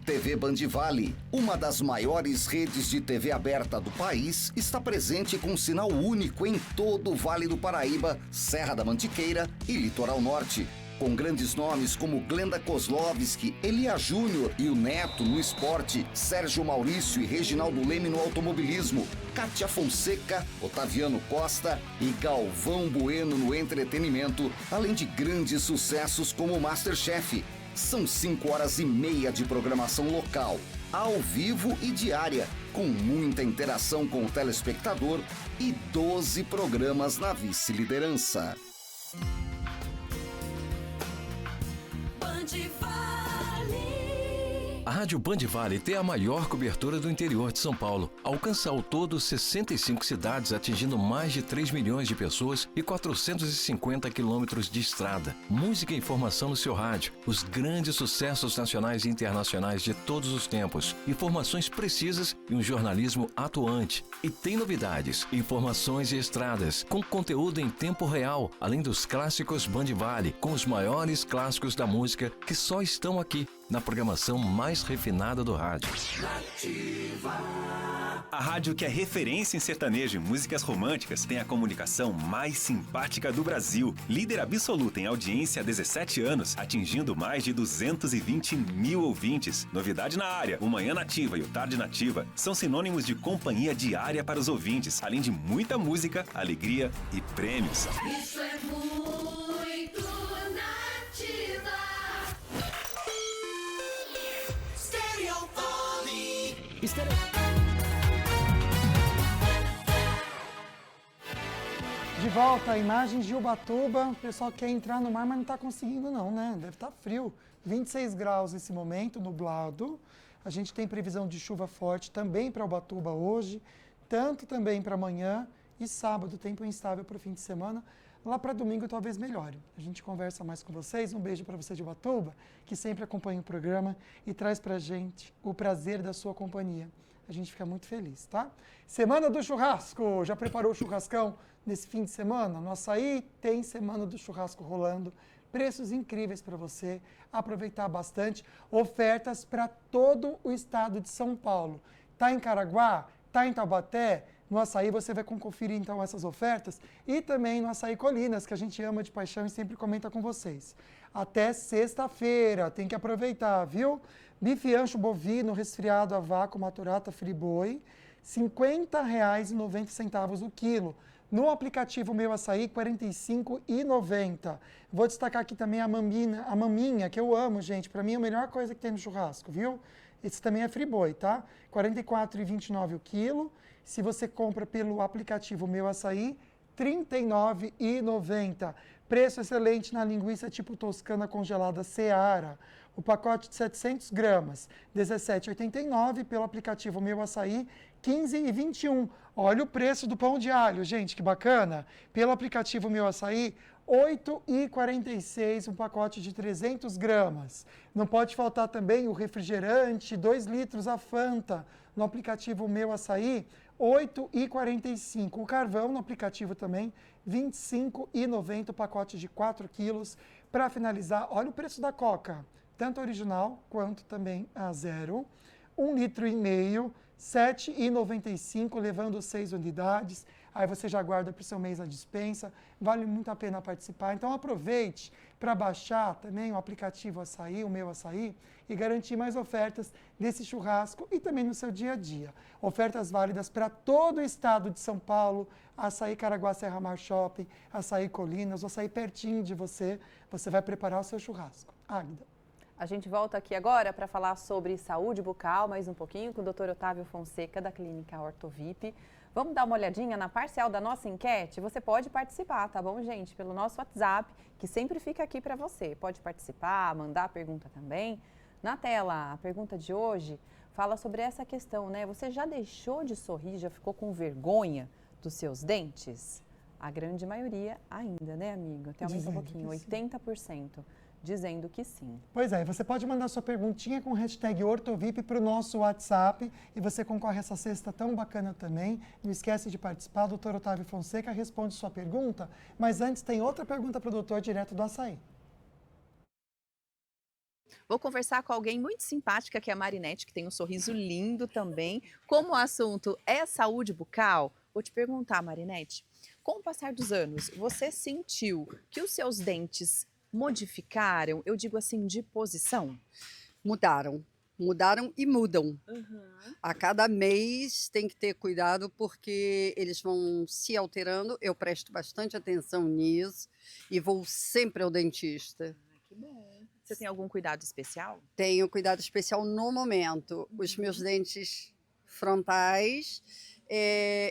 TV Band Vale, uma das maiores redes de TV aberta do país, está presente com sinal único em todo o Vale do Paraíba, Serra da Mantiqueira e Litoral Norte. Com grandes nomes como Glenda Kozlovski, Elia Júnior e o Neto no esporte, Sérgio Maurício e Reginaldo Leme no automobilismo, Kátia Fonseca, Otaviano Costa e Galvão Bueno no entretenimento, além de grandes sucessos como Masterchef. São 5 horas e meia de programação local, ao vivo e diária, com muita interação com o telespectador e 12 programas na vice-liderança. A Rádio Band Vale tem a maior cobertura do interior de São Paulo. Alcança ao todo 65 cidades, atingindo mais de 3 milhões de pessoas e 450 quilômetros de estrada. Música e informação no seu rádio. Os grandes sucessos nacionais e internacionais de todos os tempos. Informações precisas e um jornalismo atuante. E tem novidades, informações e estradas, com conteúdo em tempo real, além dos clássicos Band Vale, com os maiores clássicos da música que só estão aqui, na programação mais refinada do rádio. A rádio que é referência em sertanejo e músicas românticas tem a comunicação mais simpática do Brasil. Líder absoluta em audiência há 17 anos, atingindo mais de 220 mil ouvintes. Novidade na área, o Manhã Nativa e o Tarde Nativa são sinônimos de companhia diária para os ouvintes, além de muita música, alegria e prêmios. Isso é muito nativa. Stereo Vale. De volta, imagens de Ubatuba. O pessoal quer entrar no mar, mas não está conseguindo não, né? Deve estar frio. 26 graus nesse momento, nublado. A gente tem previsão de chuva forte também para Ubatuba hoje, tanto também para amanhã e sábado, tempo instável para o fim de semana. Lá para domingo talvez melhore. A gente conversa mais com vocês. Um beijo para você de Ubatuba, que sempre acompanha o programa e traz para a gente o prazer da sua companhia. A gente fica muito feliz, tá? Semana do Churrasco. Já preparou o churrascão nesse fim de semana? No Açaí tem Semana do Churrasco rolando. Preços incríveis para você aproveitar bastante. Ofertas para todo o estado de São Paulo. Tá em Caraguá? Tá em Taubaté? No Açaí você vai conferir então essas ofertas e também no Açaí Colinas, que a gente ama de paixão e sempre comenta com vocês. Até sexta-feira, tem que aproveitar, viu? Bife ancho bovino resfriado a vácuo Maturata Friboi, R$ 50,90 o quilo. No aplicativo Meu Açaí, R$ 45,90. Vou destacar aqui também a maminha, que eu amo, gente. Para mim é a melhor coisa que tem no churrasco, viu? Esse também é Friboi, tá? R$ 44,29 o quilo. Se você compra pelo aplicativo Meu Açaí, R$ 39,90. Preço excelente na linguiça tipo toscana congelada Seara. O pacote de 700 gramas, R$ 17,89. Pelo aplicativo Meu Açaí, R$ 15,21. Olha o preço do pão de alho, gente, que bacana. Pelo aplicativo Meu Açaí, R$ 8,46, um pacote de 300 gramas. Não pode faltar também o refrigerante, 2 litros a Fanta, no aplicativo Meu Açaí, R$ 8,45. O carvão no aplicativo também, R$ 25,90, o pacote de 4 quilos. Para finalizar, olha o preço da Coca, tanto a original quanto também a zero. 1,5 litro, R$ 7,95, levando 6 unidades. aí você já guarda para o seu mês na despensa, vale muito a pena participar. Então aproveite para baixar também o aplicativo Açaí, o Meu Açaí, e garantir mais ofertas desse churrasco e também no seu dia a dia. Ofertas válidas para todo o estado de São Paulo, Açaí Caraguá Serra Mar Shopping, Açaí Colinas, o açaí pertinho de você, você vai preparar o seu churrasco. Águida. A gente volta aqui agora para falar sobre saúde bucal, mais um pouquinho, com o Dr. Otávio Fonseca, da Clínica Ortovip. Vamos dar uma olhadinha na parcial da nossa enquete? Você pode participar, tá bom, gente? Pelo nosso WhatsApp, que sempre fica aqui para você. Pode participar, mandar a pergunta também. Na tela, a pergunta de hoje fala sobre essa questão, né? Você já deixou de sorrir, já ficou com vergonha dos seus dentes? A grande maioria ainda, né, amigo? Até aumenta um pouquinho, 80%. Dizendo que sim. Pois é, você pode mandar sua perguntinha com o hashtag Ortovip para o nosso WhatsApp e você concorre a essa cesta tão bacana também. Não esquece de participar, o doutor Otávio Fonseca responde sua pergunta, mas antes tem outra pergunta para o doutor direto do Açaí. Vou conversar com alguém muito simpática, que é a Marinete, que tem um sorriso lindo também. Como o assunto é saúde bucal, vou te perguntar, Marinete, com o passar dos anos, você sentiu que os seus dentes modificaram, eu digo assim, de posição? Mudaram e mudam. A cada mês tem que ter cuidado porque eles vão se alterando. Eu presto bastante atenção nisso e vou sempre ao dentista. Que bom. Você tem algum cuidado especial? Tenho cuidado especial no momento. Os meus dentes frontais,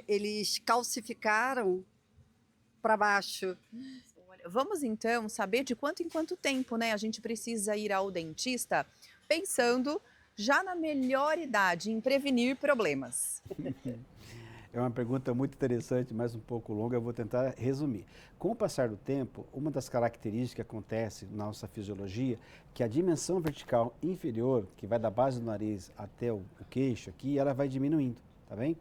eles calcificaram para baixo. Vamos então saber de quanto em quanto tempo, né, a gente precisa ir ao dentista, pensando já na melhor idade, em prevenir problemas. É uma pergunta muito interessante, mas um pouco longa, eu vou tentar resumir. Com o passar do tempo, uma das características que acontece na nossa fisiologia, que a dimensão vertical inferior, que vai da base do nariz até o queixo aqui, ela vai diminuindo, tá bem?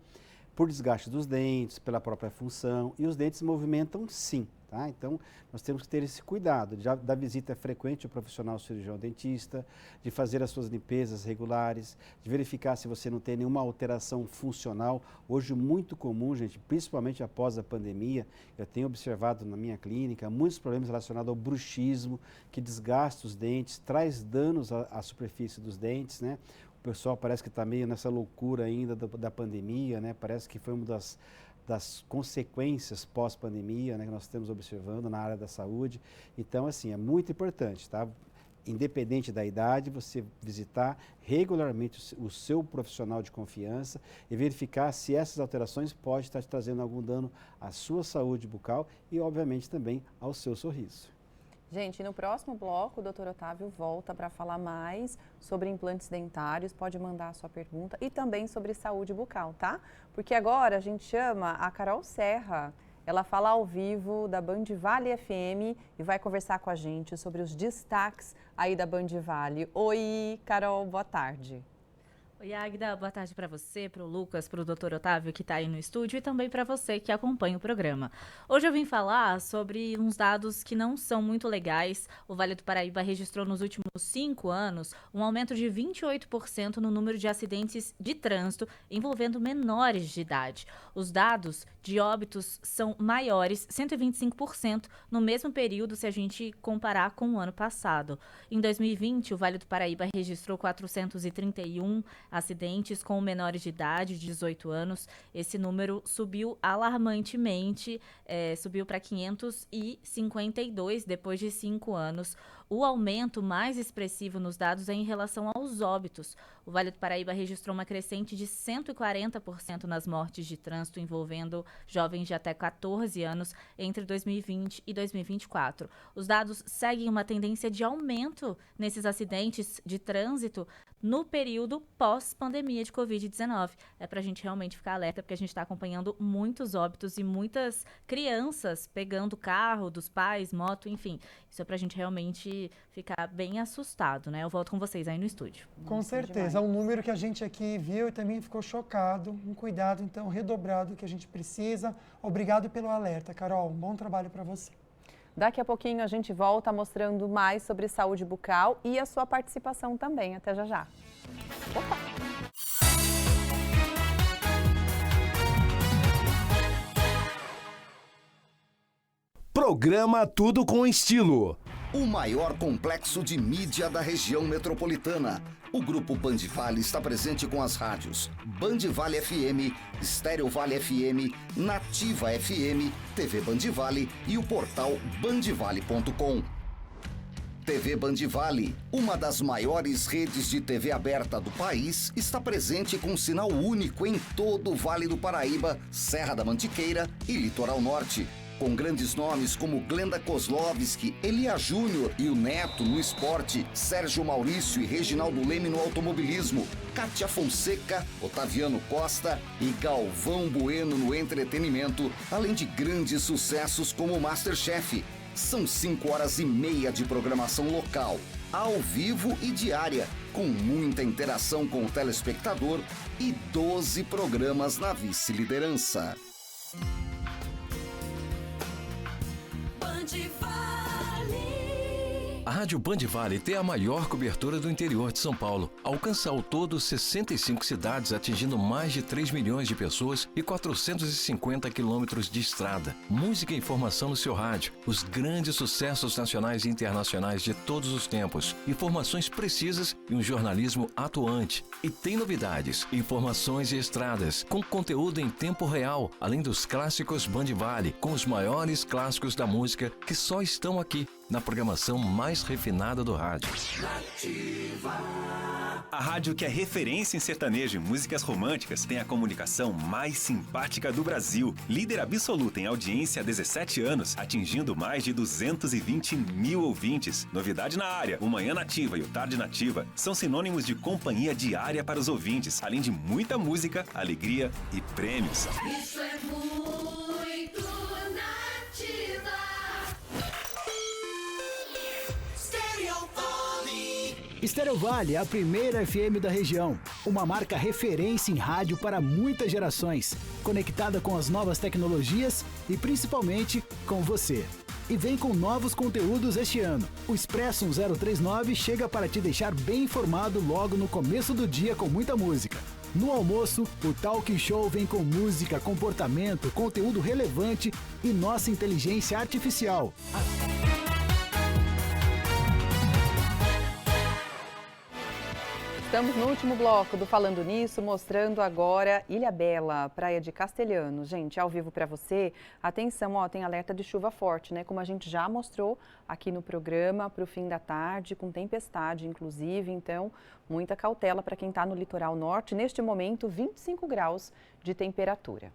Por desgaste dos dentes, pela própria função, e os dentes movimentam sim. Tá? Então, nós temos que ter esse cuidado da visita frequente ao profissional cirurgião dentista, de fazer as suas limpezas regulares, de verificar se você não tem nenhuma alteração funcional. Hoje, muito comum, gente, principalmente após a pandemia, eu tenho observado na minha clínica muitos problemas relacionados ao bruxismo, que desgasta os dentes, traz danos à superfície dos dentes, né? O pessoal parece que está meio nessa loucura ainda da pandemia, né? Parece que foi uma das consequências pós-pandemia, né, que nós estamos observando na área da saúde. Então, assim, é muito importante, tá? Independente da idade, você visitar regularmente o seu profissional de confiança e verificar se essas alterações podem estar te trazendo algum dano à sua saúde bucal e, obviamente, também ao seu sorriso. Gente, no próximo bloco, o Dr. Otávio volta para falar mais sobre implantes dentários. Pode mandar a sua pergunta e também sobre saúde bucal, tá? Porque agora a gente chama a Carol Serra. Ela fala ao vivo da Band Vale FM e vai conversar com a gente sobre os destaques aí da Band Vale. Oi, Carol, boa tarde. Oi, Águida, boa tarde para você, para o Lucas, para o Dr. Otávio que está aí no estúdio e também para você que acompanha o programa. Hoje eu vim falar sobre uns dados que não são muito legais. O Vale do Paraíba registrou nos últimos 5 anos um aumento de 28% no número de acidentes de trânsito envolvendo menores de idade. Os dados de óbitos são maiores, 125%, no mesmo período se a gente comparar com o ano passado. Em 2020, o Vale do Paraíba registrou 431 acidentes com menores de idade, de 18 anos. Esse número subiu alarmantemente, subiu para 552 depois de 5 anos. O aumento mais expressivo nos dados é em relação aos óbitos. O Vale do Paraíba registrou uma crescente de 140% nas mortes de trânsito envolvendo jovens de até 14 anos entre 2020 e 2024. Os dados seguem uma tendência de aumento nesses acidentes de trânsito no período pós-pandemia de Covid-19. É para a gente realmente ficar alerta, porque a gente está acompanhando muitos óbitos e muitas crianças pegando carro dos pais, moto, enfim. Isso é para a gente realmente ficar bem assustado, né? Eu volto com vocês aí no estúdio. Com certeza, é um número que a gente aqui viu e também ficou chocado. Um cuidado, então, redobrado que a gente precisa. Obrigado pelo alerta, Carol. Um bom trabalho para você. Daqui a pouquinho a gente volta mostrando mais sobre saúde bucal e a sua participação também. Até já já. Opa! Programa Tudo com Estilo. O maior complexo de mídia da região metropolitana. O Grupo Band Vale está presente com as rádios Band Vale FM, Estéreo Vale FM, Nativa FM, TV Band Vale e o portal bandvale.com. TV Band Vale, uma das maiores redes de TV aberta do país, está presente com um sinal único em todo o Vale do Paraíba, Serra da Mantiqueira e Litoral Norte. Com grandes nomes como Glenda Kozlovski, Elia Júnior e o Neto no esporte, Sérgio Maurício e Reginaldo Leme no automobilismo, Kátia Fonseca, Otaviano Costa e Galvão Bueno no entretenimento, além de grandes sucessos como Masterchef. São 5 horas e meia de programação local, ao vivo e diária, com muita interação com o telespectador e 12 programas na vice-liderança. A Rádio Band Vale tem a maior cobertura do interior de São Paulo. Alcança ao todo 65 cidades, atingindo mais de 3 milhões de pessoas e 450 quilômetros de estrada. Música e informação no seu rádio. Os grandes sucessos nacionais e internacionais de todos os tempos. Informações precisas e um jornalismo atuante. E tem novidades, informações e estradas, com conteúdo em tempo real, além dos clássicos Band Vale, com os maiores clássicos da música que só estão aqui, na programação mais refinada do rádio. A rádio que é referência em sertanejo e músicas românticas tem a comunicação mais simpática do Brasil. Líder absoluta em audiência há 17 anos, atingindo mais de 220 mil ouvintes. Novidade na área, o Manhã Nativa e o Tarde Nativa são sinônimos de companhia diária para os ouvintes, além de muita música, alegria e prêmios. Isso é muito Nativa. Estéreo Vale é a primeira FM da região, uma marca referência em rádio para muitas gerações, conectada com as novas tecnologias e principalmente com você. E vem com novos conteúdos este ano. O Expresso 1039 chega para te deixar bem informado logo no começo do dia com muita música. No almoço, o Talk Show vem com música, comportamento, conteúdo relevante e nossa inteligência artificial. Estamos no último bloco do Falando Nisso, mostrando agora Ilha Bela, praia de Castelhano. Gente, ao vivo para você, atenção, ó, tem alerta de chuva forte, né? Como a gente já mostrou aqui no programa, para o fim da tarde, com tempestade, inclusive. Então, muita cautela para quem está no litoral norte. Neste momento, 25 graus de temperatura.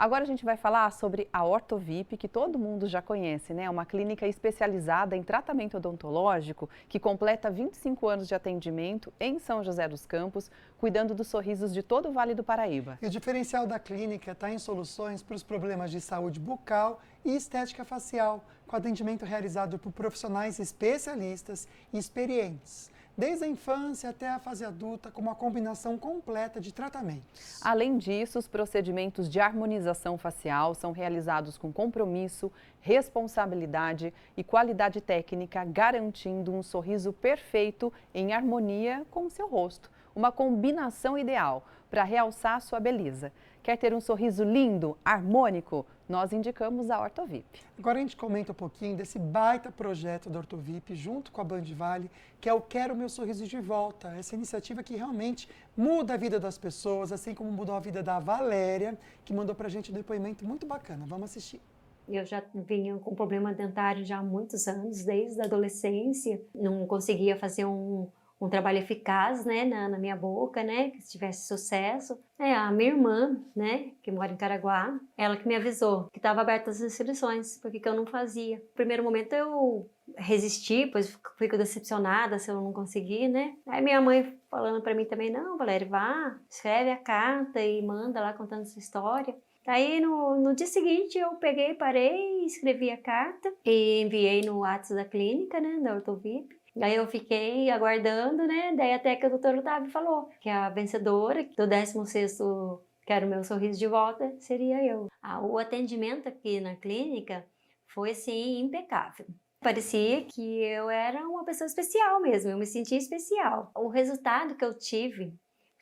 Agora a gente vai falar sobre a Ortovip, que todo mundo já conhece, né? Uma clínica especializada em tratamento odontológico que completa 25 anos de atendimento em São José dos Campos, cuidando dos sorrisos de todo o Vale do Paraíba. E o diferencial da clínica está em soluções para os problemas de saúde bucal e estética facial, com atendimento realizado por profissionais especialistas e experientes, desde a infância até a fase adulta, com uma combinação completa de tratamentos. Além disso, os procedimentos de harmonização facial são realizados com compromisso, responsabilidade e qualidade técnica, garantindo um sorriso perfeito em harmonia com o seu rosto. Uma combinação ideal para realçar sua beleza. Quer ter um sorriso lindo, harmônico? Nós indicamos a Ortovip. Agora a gente comenta um pouquinho desse baita projeto da Ortovip, junto com a Band Vale, que é o Quero Meu Sorriso de Volta. Essa iniciativa que realmente muda a vida das pessoas, assim como mudou a vida da Valéria, que mandou pra gente um depoimento muito bacana. Vamos assistir. Eu já vinha com problema dentário já há muitos anos, desde a adolescência. Não conseguia fazer um trabalho eficaz, né, na minha boca, né, que tivesse sucesso. A minha irmã, né, que mora em Caraguá, ela que me avisou que estava aberta as inscrições, porque que eu não fazia. No primeiro momento eu resisti, pois fui decepcionada se eu não conseguir, né. Aí minha mãe falando para mim também, não, Valéria, vá, escreve a carta e manda lá contando essa história. Aí no dia seguinte eu peguei, parei, escrevi a carta e enviei no WhatsApp da clínica, né, da Ortovip. Aí eu fiquei aguardando, né? Daí até que o doutor Otávio falou que a vencedora do 16º Quero Meu Sorriso de Volta seria eu. O atendimento aqui na clínica foi, assim, impecável. Parecia que eu era uma pessoa especial mesmo, eu me sentia especial. O resultado que eu tive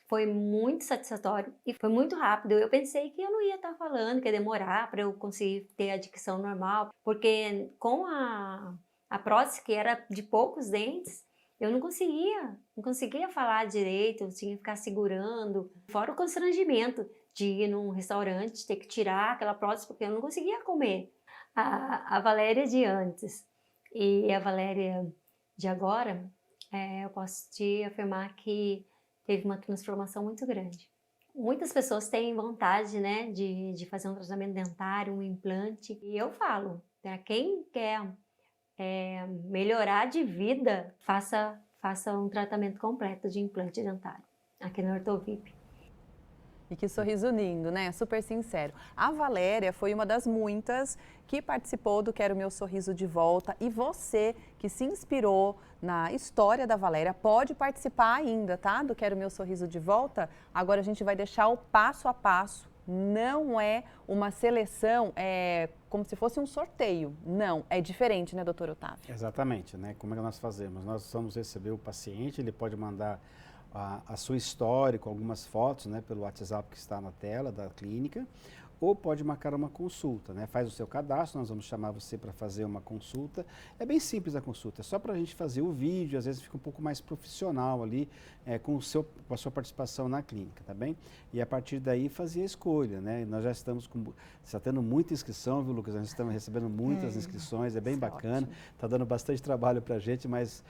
foi muito satisfatório e foi muito rápido. Eu pensei que eu não ia estar falando, que ia demorar para eu conseguir ter a dicção normal, porque com a prótese, que era de poucos dentes, eu não conseguia falar direito, eu tinha que ficar segurando. Fora o constrangimento de ir num restaurante, ter que tirar aquela prótese, porque eu não conseguia comer. A Valéria de antes e a Valéria de agora, eu posso te afirmar que teve uma transformação muito grande. Muitas pessoas têm vontade, né, de fazer um tratamento dentário, um implante. E eu falo, para quem quer melhorar de vida, faça um tratamento completo de implante dentário aqui no Ortovip. E que sorriso lindo, né? Super sincero. A Valéria foi uma das muitas que participou do Quero Meu Sorriso de Volta. E você que se inspirou na história da Valéria pode participar ainda, tá? Do Quero Meu Sorriso de Volta. Agora a gente vai deixar o passo a passo. Não é uma seleção, é como se fosse um sorteio. Não, é diferente, né, doutor Otávio? Exatamente, né? Como é que nós fazemos? Nós vamos receber o paciente, ele pode mandar a sua história com algumas fotos, né, pelo WhatsApp que está na tela da clínica, ou pode marcar uma consulta, né? Faz o seu cadastro, nós vamos chamar você para fazer uma consulta. É bem simples a consulta, é só para a gente fazer o vídeo, às vezes fica um pouco mais profissional ali, com a sua participação na clínica, tá bem? E a partir daí fazer a escolha, né? Nós já estamos está tendo muita inscrição, viu, Lucas? Nós estamos recebendo muitas inscrições, é bem bacana, está dando bastante trabalho para a gente, mas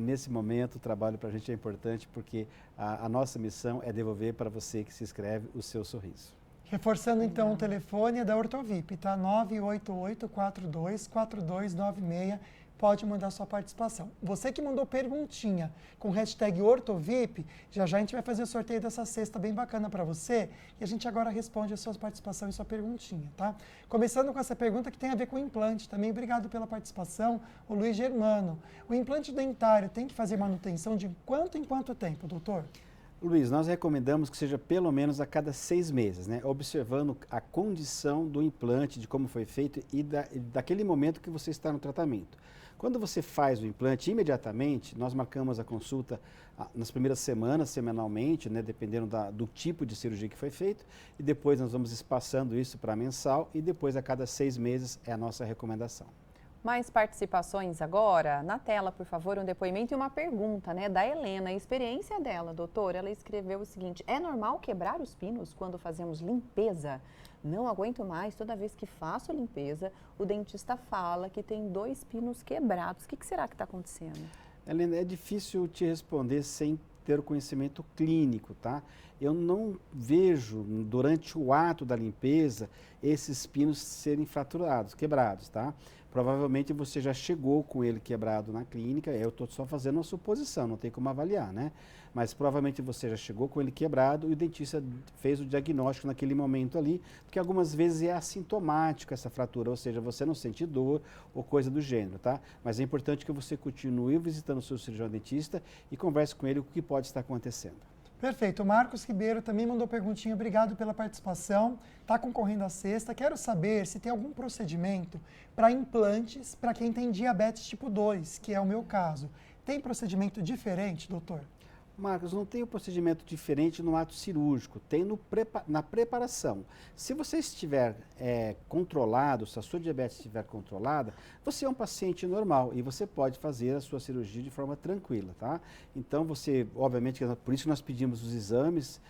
nesse momento o trabalho para a gente é importante porque a nossa missão é devolver para você que se inscreve o seu sorriso. Reforçando então o telefone é da Ortovip, tá? 988-42-4296, pode mandar sua participação. Você que mandou perguntinha com hashtag Ortovip, já a gente vai fazer o sorteio dessa cesta bem bacana para você e a gente agora responde a sua participação e sua perguntinha, tá? Começando com essa pergunta que tem a ver com o implante também, obrigado pela participação, o Luiz Germano. O implante dentário tem que fazer manutenção de quanto em quanto tempo, doutor? Luiz, nós recomendamos que seja pelo menos a cada 6 meses, né? Observando a condição do implante, de como foi feito e daquele momento que você está no tratamento. Quando você faz o implante, imediatamente, nós marcamos a consulta nas primeiras semanas, semanalmente, né? Dependendo do tipo de cirurgia que foi feito, e depois nós vamos espaçando isso para mensal e depois a cada 6 meses é a nossa recomendação. Mais participações agora? Na tela, por favor, um depoimento e uma pergunta, né, da Helena. A experiência dela, doutor, ela escreveu o seguinte: é normal quebrar os pinos quando fazemos limpeza? Não aguento mais, toda vez que faço a limpeza, o dentista fala que tem 2 pinos quebrados. O que será que está acontecendo? Helena, é difícil te responder sem ter o conhecimento clínico, tá? Eu não vejo, durante o ato da limpeza, esses pinos serem fraturados, quebrados, tá? Provavelmente você já chegou com ele quebrado na clínica, eu estou só fazendo uma suposição, não tem como avaliar, né? Mas provavelmente você já chegou com ele quebrado e o dentista fez o diagnóstico naquele momento ali, porque algumas vezes é assintomático essa fratura, ou seja, você não sente dor ou coisa do gênero, tá? Mas é importante que você continue visitando o seu cirurgião dentista e converse com ele o que pode estar acontecendo. Perfeito. O Marcos Ribeiro também mandou perguntinha. Obrigado pela participação. Está concorrendo à cesta. Quero saber se tem algum procedimento para implantes para quem tem diabetes tipo 2, que é o meu caso. Tem procedimento diferente, doutor? Marcos, não tem um procedimento diferente no ato cirúrgico, tem na preparação. Se você estiver controlado, se a sua diabetes estiver controlada, você é um paciente normal e você pode fazer a sua cirurgia de forma tranquila, tá? Então você, obviamente, por isso nós pedimos os exames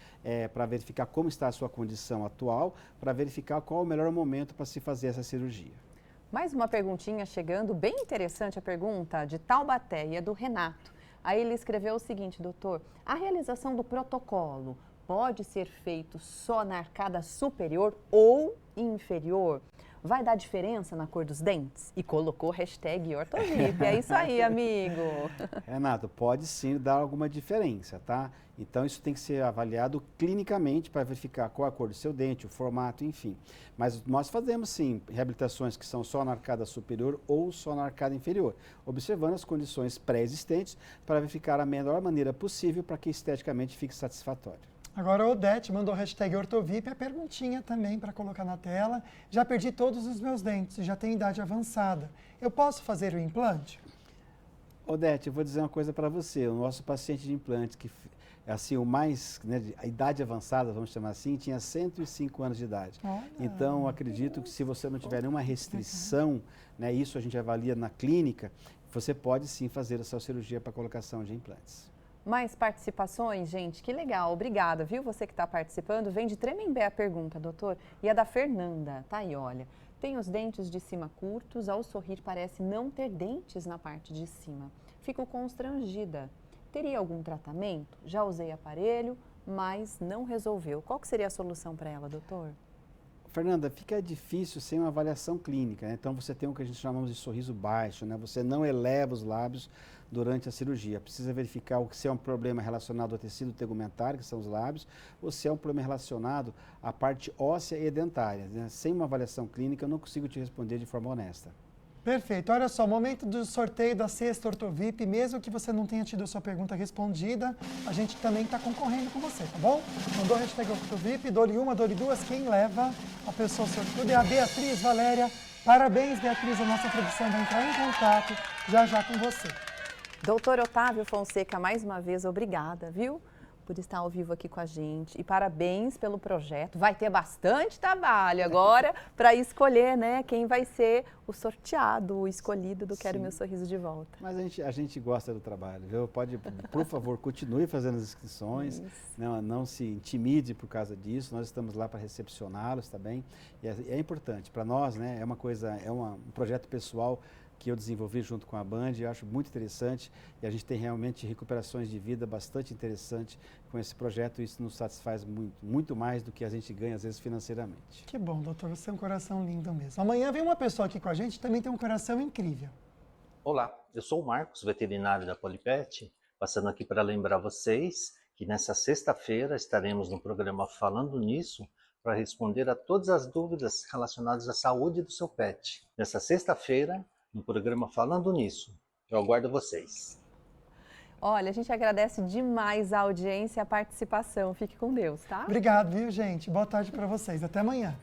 para verificar como está a sua condição atual, para verificar qual é o melhor momento para se fazer essa cirurgia. Mais uma perguntinha chegando, bem interessante a pergunta de Taubaté, e é do Renato. Aí ele escreveu o seguinte: doutor, a realização do protocolo pode ser feito só na arcada superior ou inferior? Vai dar diferença na cor dos dentes? E colocou hashtag Ortovip. É isso aí, amigo. Renato, pode sim dar alguma diferença, tá? Então isso tem que ser avaliado clinicamente para verificar qual a cor do seu dente, o formato, enfim. Mas nós fazemos sim reabilitações que são só na arcada superior ou só na arcada inferior, observando as condições pré-existentes para verificar a melhor maneira possível para que esteticamente fique satisfatório. Agora a Odete mandou hashtag Ortovip, a perguntinha também para colocar na tela. Já perdi todos os meus dentes, já tenho idade avançada. Eu posso fazer o implante? Odete, eu vou dizer uma coisa para você. O nosso paciente de implante que assim, o mais, né, a idade avançada, vamos chamar assim, tinha 105 anos de idade. Então, acredito que se você não tiver nenhuma restrição, né, isso a gente avalia na clínica, você pode sim fazer a sua cirurgia para colocação de implantes. Mais participações, gente? Que legal, obrigada, viu? Você que está participando. Vem de Tremembé a pergunta, doutor. E a da Fernanda, tá aí, olha. Tem os dentes de cima curtos, ao sorrir parece não ter dentes na parte de cima. Fico constrangida. Teria algum tratamento? Já usei aparelho, mas não resolveu. Qual que seria a solução para ela, doutor? Fernanda, fica difícil sem uma avaliação clínica, né? Então você tem o que a gente chamamos de sorriso baixo, né? Você não eleva os lábios durante a cirurgia. Precisa verificar se é um problema relacionado ao tecido tegumentário, que são os lábios, ou se é um problema relacionado à parte óssea e dentária, né? Sem uma avaliação clínica, eu não consigo te responder de forma honesta. Perfeito. Olha só, momento do sorteio da sexta Ortovip. Mesmo que você não tenha tido a sua pergunta respondida, a gente também está concorrendo com você, tá bom? Mandou a hashtag Ortovip, dou-lhe uma, dou-lhe duas. Quem leva a pessoa sortuda é a Beatriz Valéria. Parabéns, Beatriz. A nossa produção vai entrar em contato já com você. Doutor Otávio Fonseca, mais uma vez, obrigada, viu? Por estar ao vivo aqui com a gente. E parabéns pelo projeto. Vai ter bastante trabalho agora para escolher, né, quem vai ser o sorteado, o escolhido do Quero Meu Sorriso de Volta. Mas a gente gosta do trabalho, viu? Pode, por favor, continue fazendo as inscrições, não se intimide por causa disso. Nós estamos lá para recepcioná-los, tá bem? E é importante para nós, né? Um projeto pessoal que eu desenvolvi junto com a Band, eu acho muito interessante e a gente tem realmente recuperações de vida bastante interessantes com esse projeto e isso nos satisfaz muito mais do que a gente ganha às vezes financeiramente. Que bom, doutor, você é um coração lindo mesmo. Amanhã vem uma pessoa aqui com a gente que também tem um coração incrível. Olá, eu sou o Marcos, veterinário da Polipet, passando aqui para lembrar vocês que nessa sexta-feira estaremos no programa Falando Nisso para responder a todas as dúvidas relacionadas à saúde do seu pet. Nessa sexta-feira, no programa Falando Nisso. Eu aguardo vocês. Olha, a gente agradece demais a audiência e a participação. Fique com Deus, tá? Obrigado, viu, gente? Boa tarde para vocês. Até amanhã.